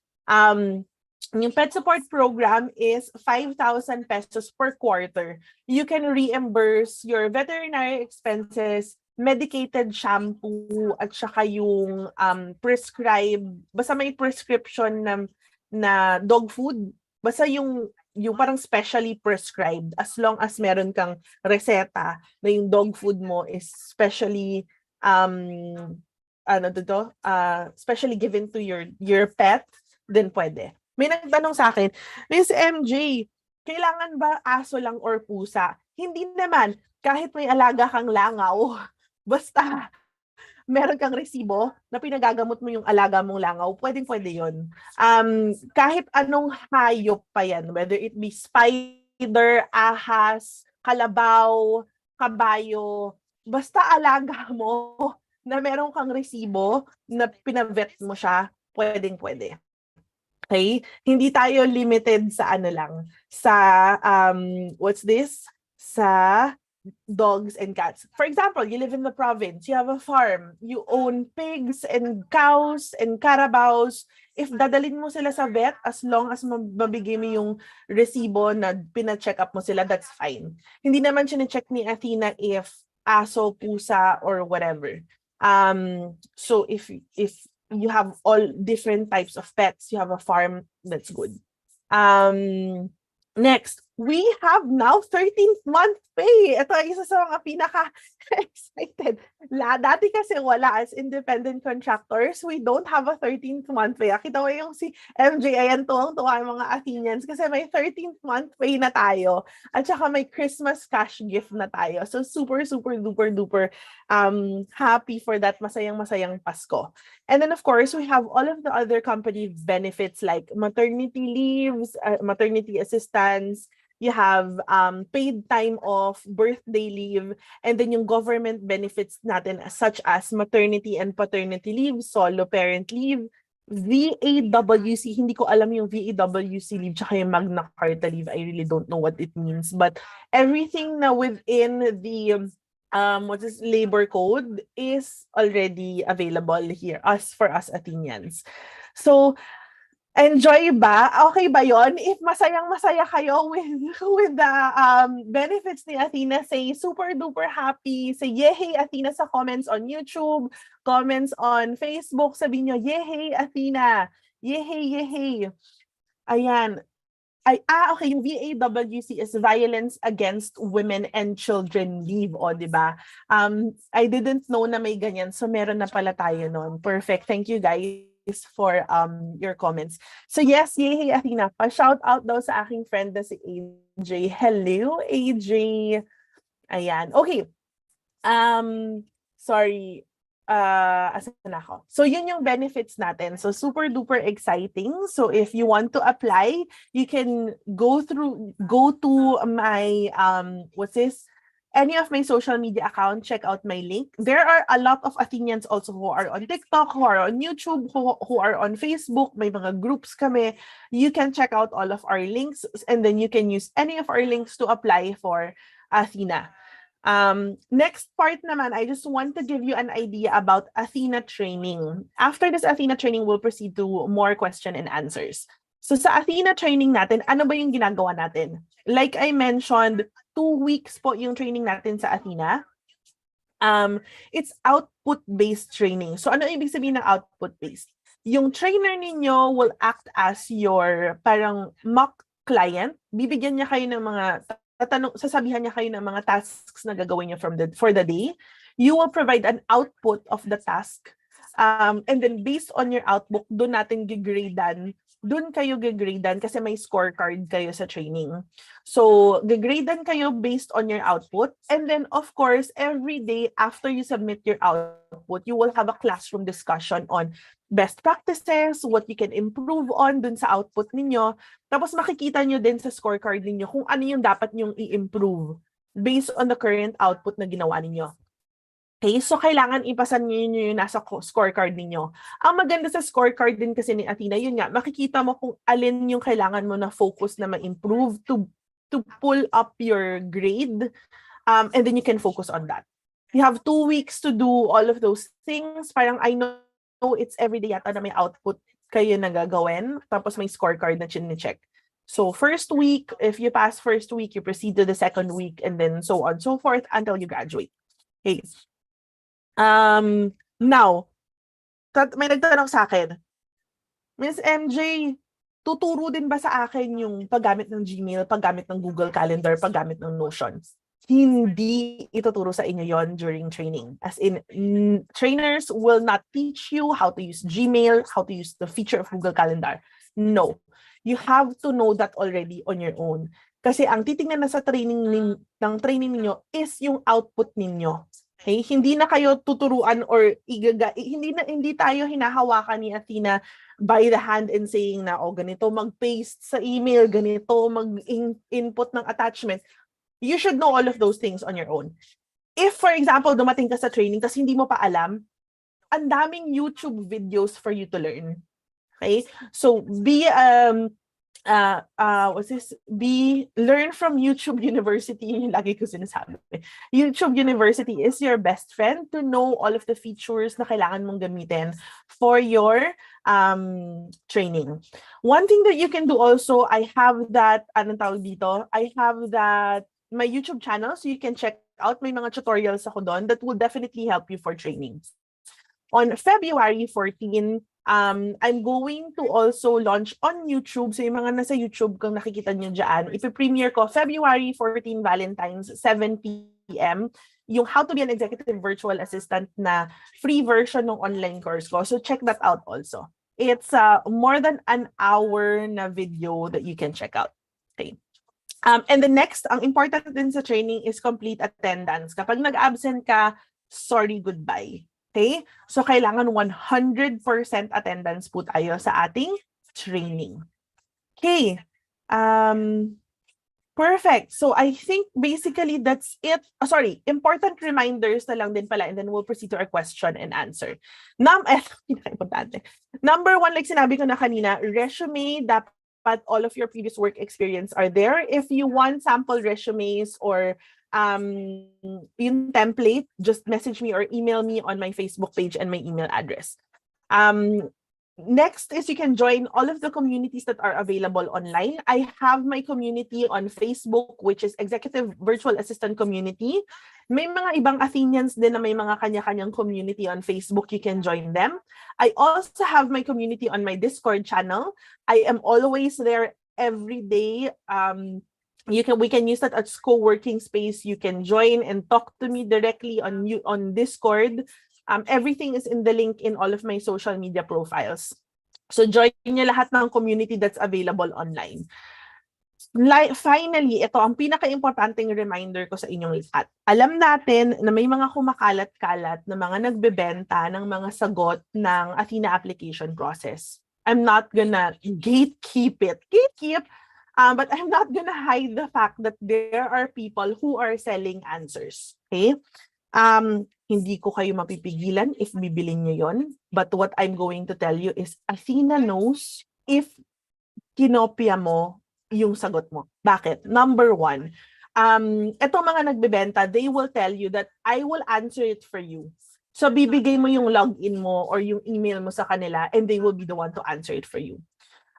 Yung pet support program is 5,000 pesos per quarter. You can reimburse your veterinary expenses, medicated shampoo, at saka yung prescribed, basta may prescription na dog food, basta yung parang specially prescribed, as long as meron kang reseta na yung dog food mo is specially specially given to your pet, then pwede. May nagtanong sa akin, Miss MJ, kailangan ba aso lang or pusa? Hindi naman, kahit may alaga kang langaw, basta meron kang resibo na pinagagamot mo yung alaga mong langaw, pwedeng-pwede yun. Kahit anong hayop pa yan, whether it be spider, ahas, kalabaw, kabayo, basta alaga mo na meron kang resibo na pinavet mo siya, pwedeng-pwede. Okay? Hindi tayo limited sa ano lang, sa sa dogs and cats. For example, you live in the province, you have a farm, you own pigs and cows and carabaos. If dadalhin mo sila sa vet, as long as mabigay mo yung resibo na pina-check up mo sila, that's fine. Hindi naman siya check ni Athena if aso, pusa, or whatever. So if you have all different types of pets, you have a farm, that's good. Next, we have now 13th month pay. Ito ay isa sa mga pinaka-excited. Dati kasi wala, as independent contractors, we don't have a 13th month pay. Kita mo yung si MJ, ayan, tuwang-tuwa yung mga Athenians kasi may 13th month pay na tayo. At saka may Christmas cash gift na tayo. So super, super, duper, duper happy for that masayang-masayang Pasko. And then, of course, we have all of the other company benefits like maternity leaves, maternity assistance. You have paid time off, birthday leave, and then yung government benefits natin such as maternity and paternity leave, solo parent leave, VAWC. Hindi ko alam yung VAWC leave tsaka yung Magna Carta leave. I really don't know what it means. But everything na within the labor code is already available here for us Athenians. So, enjoy ba? Okay ba yon? If masayang-masaya kayo with the benefits ni Athena, say super duper happy. Say yehey Athena sa comments on YouTube, comments on Facebook. Sabihin nyo, yehey Athena. Yehey, yehey. Ayan. Okay, yung VAWC is Violence Against Women and Children Leave, o, diba? I didn't know na may ganyan, so meron na pala tayo nun. Perfect. Thank you guys for your comments. So yes, yay, Athena. Pa-shout out daw sa aking friend na si AJ. Hello, AJ. Ayan. Okay. Sorry. Asan na ako? So yun yung benefits natin. So super duper exciting. So if you want to apply, you can go to my any of my social media account, check out my link. There are a lot of Athenians also who are on TikTok, who are on YouTube, who are on Facebook. May mga groups kami. You can check out all of our links and then you can use any of our links to apply for Athena. Next part naman, I just want to give you an idea about Athena training. After this Athena training, we'll proceed to more question and answers. So sa Athena training natin, ano ba yung ginagawa natin? Like I mentioned, 2 weeks po yung training natin sa Athena. It's output-based training. So ano ibig sabihin ng output-based? Yung trainer ninyo will act as your parang mock client. Bibigyan niya kayo ng mga sasabihan niya kayo ng mga tasks na gagawin niyo for the day. You will provide an output of the task. And then based on your output, doon natin gigradean. Doon kayo gigradean kasi may scorecard kayo sa training. So, gigradean kayo based on your output. And then, of course, every day after you submit your output, you will have a classroom discussion on best practices, what you can improve on dun sa output ninyo. Tapos makikita nyo din sa scorecard ninyo kung ano yung dapat nyong i-improve based on the current output na ginawa ninyo. Okay, so kailangan ipasan niyo yung nasa scorecard ninyo. Ang maganda sa scorecard din kasi ni Athena, yun nga, makikita mo kung alin yung kailangan mo na focus na ma-improve to pull up your grade, and then you can focus on that. You have 2 weeks to do all of those things. Parang I know it's everyday yata na may output kayo na gagawin, tapos may scorecard na chine-check. So first week, if you pass first week, you proceed to the second week, and then so on, so forth, until you graduate. Okay. Now, may nagtanong sa akin, Miss MJ, tuturo din ba sa akin yung paggamit ng Gmail, paggamit ng Google Calendar, paggamit ng Notion? Hindi ituturo sa inyo yon during training. As in, trainers will not teach you how to use Gmail, how to use the feature of Google Calendar. No. You have to know that already on your own. Kasi ang titingnan na sa training ng training niyo is yung output ninyo. Okay? Hindi na kayo tuturuan or hindi tayo hinahawakan ni Athena by the hand and saying na, oh, ganito mag-paste sa email, ganito mag-input ng attachment. You should know all of those things on your own. If, for example, dumating ka sa training tapos hindi mo pa alam, ang daming YouTube videos for you to learn. Okay? So, learn from YouTube University, yung lagi ko sinasabi. YouTube University is your best friend to know all of the features na kailangan mong gamitin for your training. One thing that you can do also, I have that, my YouTube channel, so you can check out, may mga tutorials ako doon that will definitely help you for training. On February 14, I'm going to also launch on YouTube. So yung mga nasa YouTube kung nakikita nyo dyan, ipi-premiere ko February 14 Valentine's, 7 p.m. yung How to be an Executive Virtual Assistant na free version ng online course ko. So check that out also. It's more than an hour na video that you can check out. Okay. And the next, ang important din sa training is complete attendance. Kapag nag-absent ka, sorry, goodbye. Okay? So, kailangan 100% attendance po tayo sa ating training. Okay. Perfect. So, I think basically that's it. Oh, sorry, important reminders na lang din pala, and then we'll proceed to our question and answer. Number 1, like sinabi ko na kanina, resume, dapat all of your previous work experience are there. If you want sample resumes or yung template, just message me or email me on my Facebook page and my email address. Next is you can join all of the communities that are available online. I have my community on Facebook, which is Executive Virtual Assistant Community. May mga ibang Athenians din na may mga kanya-kanyang community on Facebook. You can join them. I also have my community on my Discord channel. I am always there every day. We can use that as co-working space. You can join and talk to me directly on Discord. Everything is in the link in all of my social media profiles. So join niyo lahat ng community that's available online. Finally, ito ang pinaka-importanting reminder ko sa inyong lahat. Alam natin na may mga kumakalat-kalat na mga nagbebenta ng mga sagot ng Athena application process. I'm not gonna gatekeep it. But I'm not gonna hide the fact that there are people who are selling answers. Okay? Hindi ko kayo mapipigilan if bibilin nyo yon. But what I'm going to tell you is Athena knows if kinopia mo yung sagot mo. Bakit? Number 1, etong mga nagbebenta, they will tell you that I will answer it for you. So bibigay mo yung login mo or yung email mo sa kanila and they will be the one to answer it for you.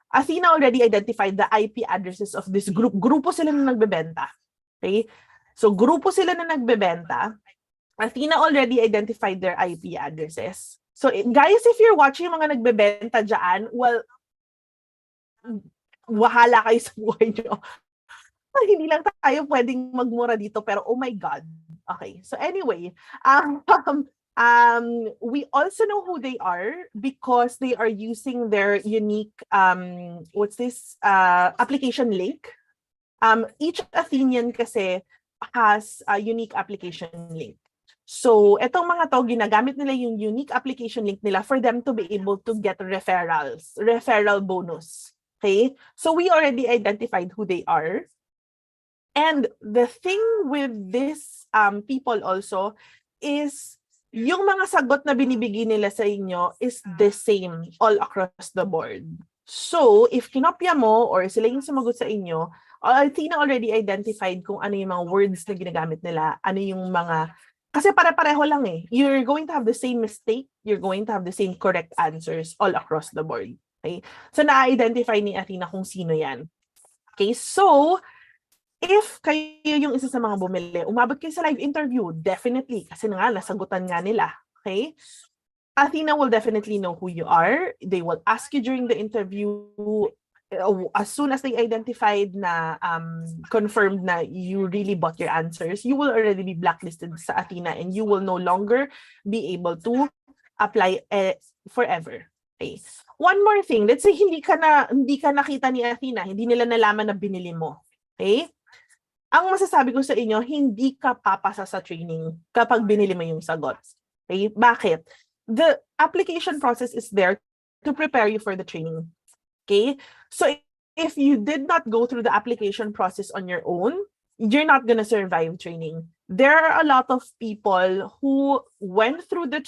Athena already identified the IP addresses of this group. Grupo sila na nagbebenta. Okay? So, grupo sila na nagbebenta. Athena already identified their IP addresses. So, guys, if you're watching mga nagbebenta dyan, well, wahala kayo sa buhay nyo. Hindi lang tayo pwedeng magmura dito, pero oh my God. Okay. So, anyway, we also know who they are because they are using their unique application link. Each Athenian kasi has a unique application link. So, etong mga to, ginagamit nila yung unique application link nila for them to be able to get referral bonus. Okay? So, we already identified who they are. And the thing with this people also is yung mga sagot na binibigay nila sa inyo is the same all across the board. So, if kinopya mo or sila yung sumagot sa inyo, Athena already identified kung ano yung mga words na ginagamit nila, ano yung mga, kasi pare-pareho lang eh. You're going to have the same mistake, you're going to have the same correct answers all across the board. Okay? So, na-identify ni Athena kung sino yan. Okay, so, if kayo yung isa sa mga bumili, umabot kayo sa live interview, definitely, kasi nga, nasagutan nga nila. Okay? Athena will definitely know who you are. They will ask you during the interview, as soon as they identified na confirmed na you really bought your answers, you will already be blacklisted sa Athena and you will no longer be able to apply forever. Okay. One more thing, let's say hindi ka nakita ni Athena, hindi nila nalaman na binili mo. Okay? Ang masasabi ko sa inyo, hindi ka papasa sa training kapag binili mo yung sagot. Okay? Bakit? The application process is there to prepare you for the training. Okay? So if you did not go through the application process on your own, you're not gonna survive training. There are a lot of people who went through the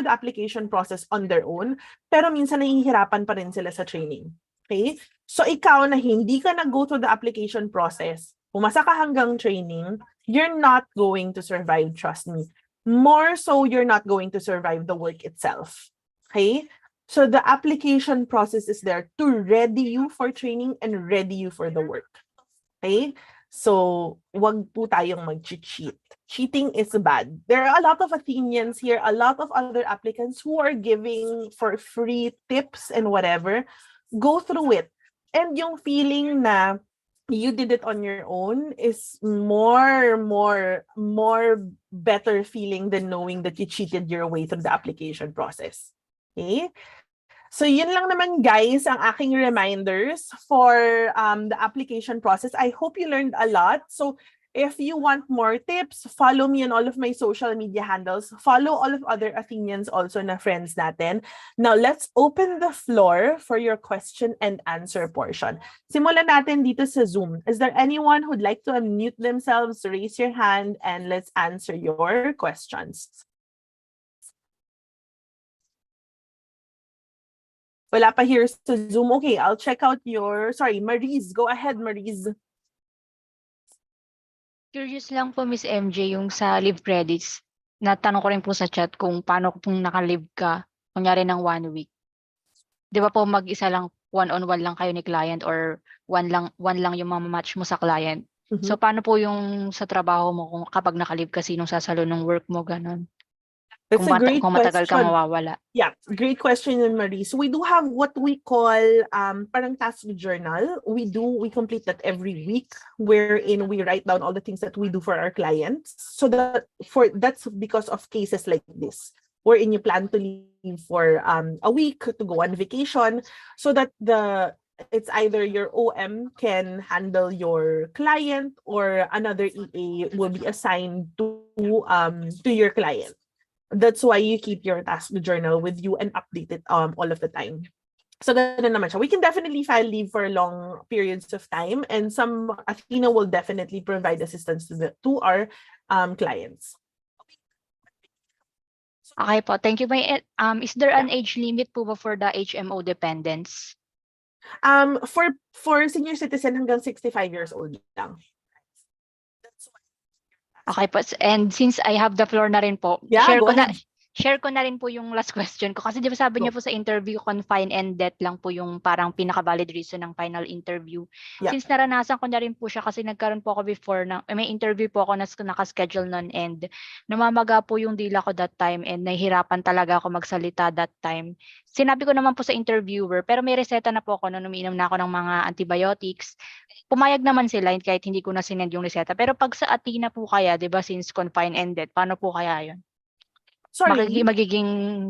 application process on their own, pero minsan nahihirapan pa rin sila sa training. Okay? So ikaw na hindi ka nag-go through the application process, pumasa ka hanggang training, you're not going to survive, trust me. More so, you're not going to survive the work itself. Okay? So the application process is there to ready you for training and ready you for the work. Okay? So, wag po tayong mag-cheat. Cheating is bad. There are a lot of Athenians here, a lot of other applicants who are giving for free tips and whatever. Go through it. And yung feeling na you did it on your own is more better feeling than knowing that you cheated your way through the application process. Okay? So yun lang naman guys ang aking reminders for the application process. I hope you learned a lot. So if you want more tips, follow me on all of my social media handles. Follow all of other Athenians also na friends natin. Now let's open the floor for your question and answer portion. Simulan natin dito sa Zoom. Is there anyone who'd like to unmute themselves, raise your hand, and let's answer your questions? Wala pa here sa Zoom. Okay, I'll check out sorry, Marise. Go ahead, Marise. Curious lang po, Miss MJ, yung sa leave credits. Natanong ko rin po sa chat kung paano kung naka-leave ka, kunyari ng 1 week. Di ba po mag-isa lang, one-on-one lang kayo ni client or one lang yung mamamatch mo sa client. Mhm. So paano po yung sa trabaho mo kung kapag naka-leave ka, sinong sasalo ng work mo, ganun? That's a great Kung matagal ka question. mawawala. Yeah, great question, Marie. So we do have what we call parang task journal. We complete that every week, wherein we write down all the things that we do for our clients. So that's because of cases like this, wherein you plan to leave for a week to go on vacation, so that it's either your OM can handle your client or another EA will be assigned to your client. That's why you keep your task journal with you and update it all of the time. So ganun naman siya. We can definitely file leave for long periods of time, and some Athena will definitely provide assistance to our clients. Okay po, thank you. Is there an age limit po ba for the HMO dependents? For senior citizen hanggang 65 years old lang. Okay po. And since I have the floor na rin po, Yeah, share go ko ahead. share ko na rin po yung last question ko. Kasi di ba sabi niyo po sa interview, confine and death lang po yung parang pinaka-valid reason ng final interview. Yeah. Since naranasan ko na rin po siya kasi nagkaroon po ako before, may interview po ako na nakaschedule nun and namamaga po yung dila ko that time and nahihirapan talaga ako magsalita that time. Sinabi ko naman po sa interviewer, pero may reseta na po ako nung umiinom na ako ng mga antibiotics. Pumayag naman sila kahit hindi ko na sinend yung reseta. Pero pag sa Athena po kaya, di ba, since confine and death, paano po kaya yun? Sorry, Magiging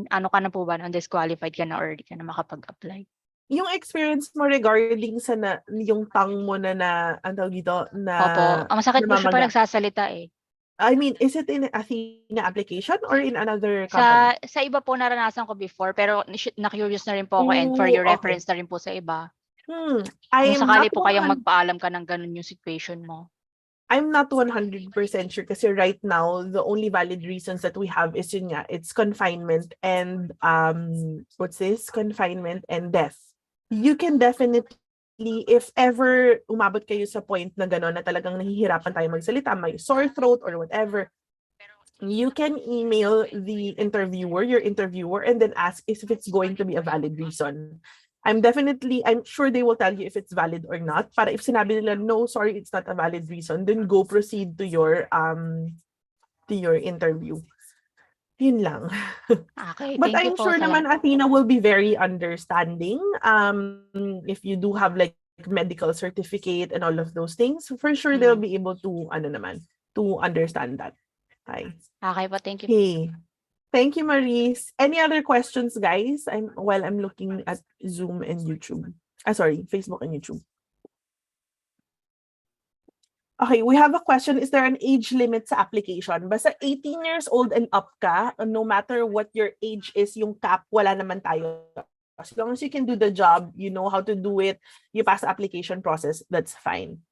ano ka na po ba, disqualified ka na or di ka na makapag-apply? yung experience mo regarding sa yung tongue mo na ang tawag dito na Opo, ang masakit po siya pa namamaga. nagsasalita eh. I mean, is it in Athena application or in another company? Sa iba po naranasan ko before, pero na-curious na rin po ako and for your Okay. reference na rin po sa iba. Kung Kung sakali not po kayang 100 magpaalam ka ng ganun yung situation mo. I'm not 100% sure kasi right now, the only valid reasons that we have is yun nga, it's confinement and, what's this? Confinement and death. You can definitely, if ever umabot kayo sa point na gano'n na talagang nahihirapan tayo magsalita, may sore throat or whatever, you can email the your interviewer, and then ask if it's going to be a valid reason. I'm sure they will tell you if it's valid or not. Para if sinabi nila, no, sorry, it's not a valid reason, then go proceed to your interview. Yun lang. Okay, But thank you I'm po sure naman talaga. Athena will be very understanding. If you do have like medical certificate and all of those things, for sure they'll be able to to understand that. Okay. Okay po, thank you. Okay. Thank you, Maurice. Any other questions, guys? While I'm looking at Zoom and YouTube. Sorry, Facebook and YouTube. Okay, we have a question. Is there an age limit sa application? Basta 18 years old and up ka, no matter what your age is, yung cap, wala naman tayo. As long as you can do the job, you know how to do it, you pass the application process, that's fine.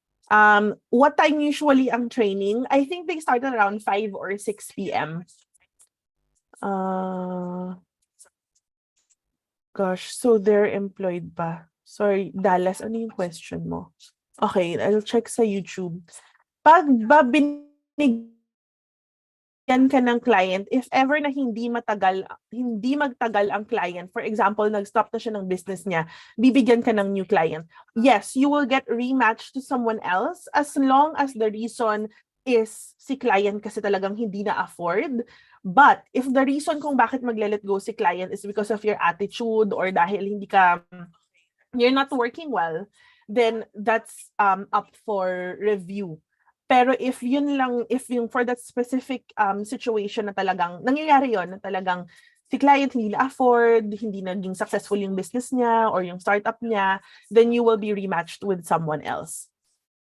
What time usually ang training? I think they start around 5 or 6 p.m. Gosh, so they're employed pa. Sorry, Dallas, ano yung question mo? Okay, I'll check sa YouTube. Pag ba binigyan ka ng client, if ever na hindi magtagal ang client, for example, nag-stop na siya ng business niya, bibigyan ka ng new client. Yes, you will get rematched to someone else as long as the reason is si client kasi talagang hindi na-afford. But if the reason kung bakit magle-let go si client is because of your attitude or dahil you're not working well, then that's up for review. Pero if yung for that specific situation na talagang nangyayari yon, na talagang si client hindi na-afford, hindi naging successful yung business niya or yung startup niya, then you will be rematched with someone else.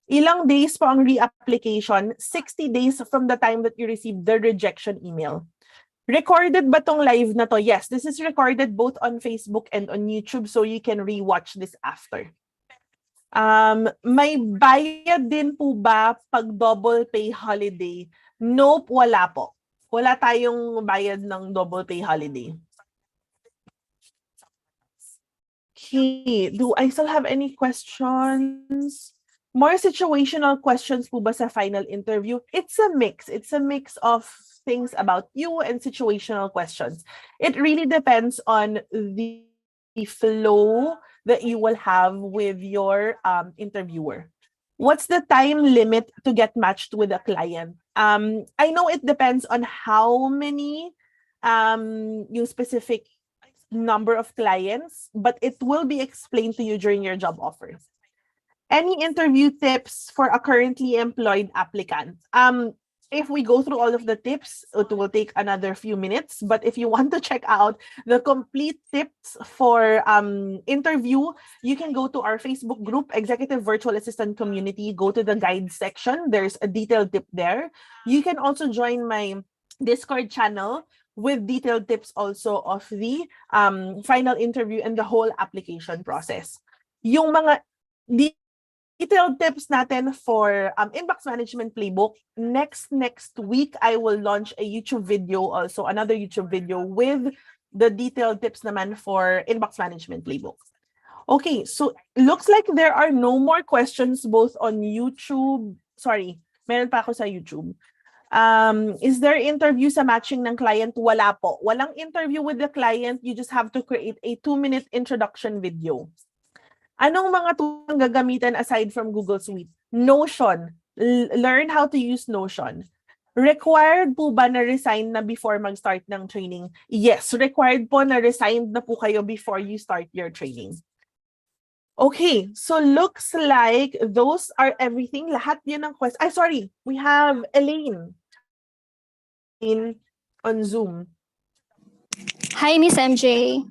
Ilang days po ang reapplication? 60 days from the time that you receive the rejection email. Recorded ba tong live na to? Yes, this is recorded both on Facebook and on YouTube, so you can rewatch this after. May bayad din po ba pag double pay holiday? Nope, wala po. Wala tayong bayad ng double pay holiday. Okay, do I still have any questions? More situational questions po ba sa final interview? It's a mix. It's a mix of things about you and situational questions. It really depends on the flow that you will have with your interviewer. What's the time limit to get matched with a client? I know it depends on how many yung specific number of clients, but it will be explained to you during your job offer. Any interview tips for a currently employed applicant? If we go through all of the tips, it will take another few minutes. But if you want to check out the complete tips for interview, you can go to our Facebook group, Executive Virtual Assistant Community. Go to the guide section. There's a detailed tip there. You can also join my Discord channel with detailed tips also of the final interview and the whole application process. Yung mga detailed tips natin for inbox management playbook. Next week, I will launch a YouTube video, also another YouTube video with the detailed tips naman for inbox management playbook. Okay, so looks like there are no more questions both on YouTube. Sorry, meron pa ako sa YouTube. Is there interview sa matching ng client? Wala po. Walang interview with the client. You just have to create a 2-minute introduction video. Anong mga tools gagamitin aside from Google Suite? Notion. Learn how to use Notion. Required po ba na resign na before mag-start ng training? Yes, required po na resign na po kayo before you start your training. Okay, so looks like those are everything. Lahat yun ang question. Sorry, we have Elaine on Zoom. Hi, Miss MJ.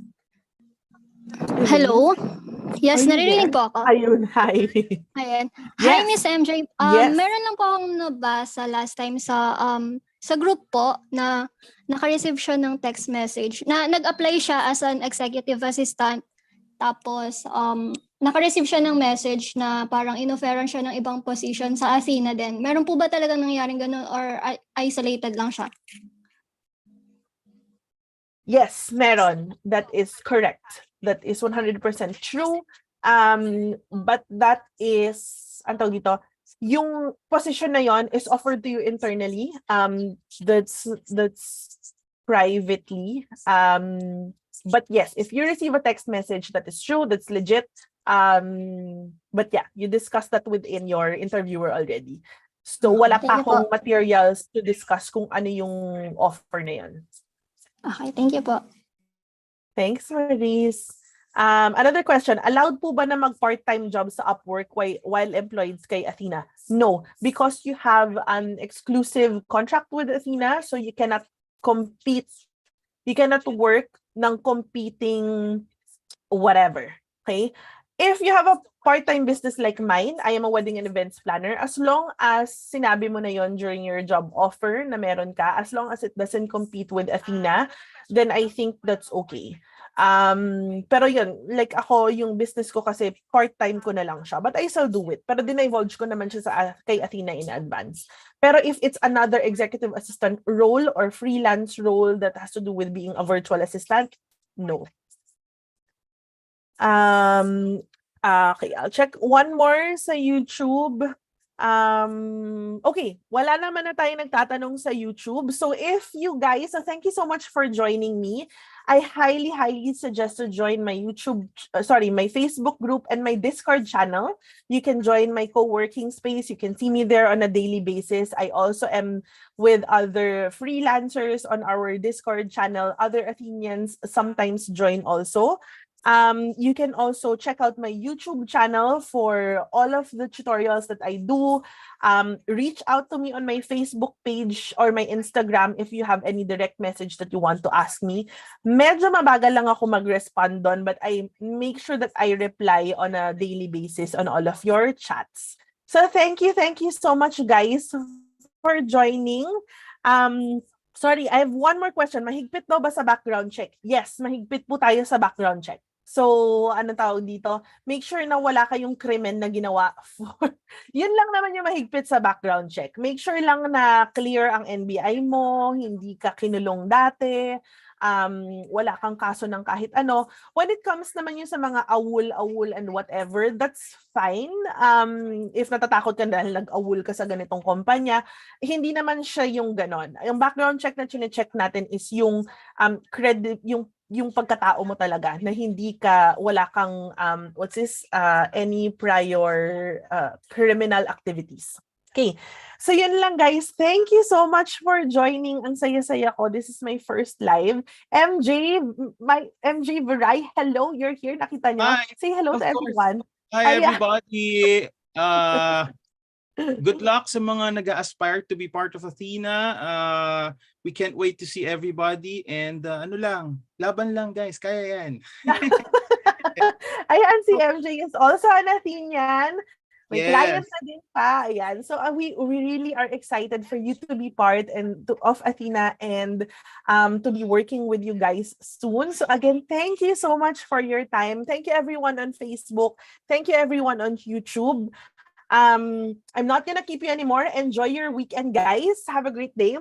Hello? Yes, Are you naririnig there? po ako. Ayun, hi. Ayan. Yes. Hi, Miss MJ. Yes. Meron lang po akong nabasa last time sa group po na naka-receive siya ng text message na nag-apply siya as an executive assistant. Tapos, naka-receive siya ng message na parang inofferan siya ng ibang position sa Athena din. Meron po ba talaga nangyaring ganun or isolated lang siya? Yes, meron. That is correct. That is 100% true. But that is, ang tawag dito, yung position na yon is offered to you internally. That's privately. But yes, if you receive a text message that is true, that's legit. But yeah, you discussed that within your interviewer already. So wala Thank pa you po. akong materials to discuss kung ano yung offer na yon. Okay, thank you po. Thanks, Maurice. Another question, allowed po ba na mag-part-time job sa Upwork while employed kay Athena? No, because you have an exclusive contract with Athena, so you cannot compete. You cannot work ng competing whatever. Okay? If you have a part-time business like mine, I am a wedding and events planner, as long as sinabi mo na yon during your job offer na meron ka, as long as it doesn't compete with Athena, then I think that's okay. Pero yun, like ako, yung business ko kasi part-time ko na lang siya, but I still do it. Pero dinivulge ko naman siya kay Athena in advance. Pero if it's another executive assistant role or freelance role that has to do with being a virtual assistant, no. Okay, I'll check one more sa YouTube. Okay, wala naman na tayo nagtatanong sa YouTube. So if you guys, so thank you so much for joining me. I highly suggest to join my my Facebook group and my Discord channel. You can join my co-working space. You can see me there on a daily basis. I also am with other freelancers on our Discord channel. Other Athenians sometimes join also. You can also check out my YouTube channel for all of the tutorials that I do. Reach out to me on my Facebook page or my Instagram if you have any direct message that you want to ask me. Medyo mabagal lang ako mag-respond doon, but I make sure that I reply on a daily basis on all of your chats. So thank you so much guys for joining. Sorry, I have one more question. Mahigpit daw ba sa background check? Yes, mahigpit po tayo sa background check. So, ano tawag dito? Make sure na wala kayong krimen na ginawa for... Yun lang naman yung mahigpit sa background check. Make sure lang na clear ang NBI mo, hindi ka kinulong dati, wala kang kaso ng kahit ano. When it comes naman yung sa mga awul and whatever, that's fine. If natatakot ka dahil nag-awul ka sa ganitong kumpanya, hindi naman siya yung ganon. Yung background check na chine-check natin is yung credit, yung pagkatao mo talaga na hindi ka, wala kang any prior criminal activities. Okay, so yun lang guys. Thank you so much for joining. Ang saya-saya ko. This is my first live. MJ Viray, hello, you're here. Nakita niyo? Hi, Say hello of to course. everyone. Hi Ayan. everybody. Good luck sa mga nag-aspire to be part of Athena. We can't wait to see everybody and laban lang guys, kaya yan. Ayan, si MJ is also an Athenian. May Yes. client na din pa. Ayan. So we really are excited for you to be part of Athena and to be working with you guys soon. So again, thank you so much for your time. Thank you everyone on Facebook. Thank you everyone on YouTube. I'm not gonna keep you anymore. Enjoy your weekend, guys. Have a great day.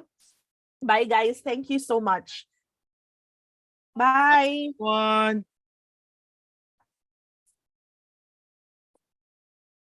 Bye, guys. Thank you so much. Bye. Juan.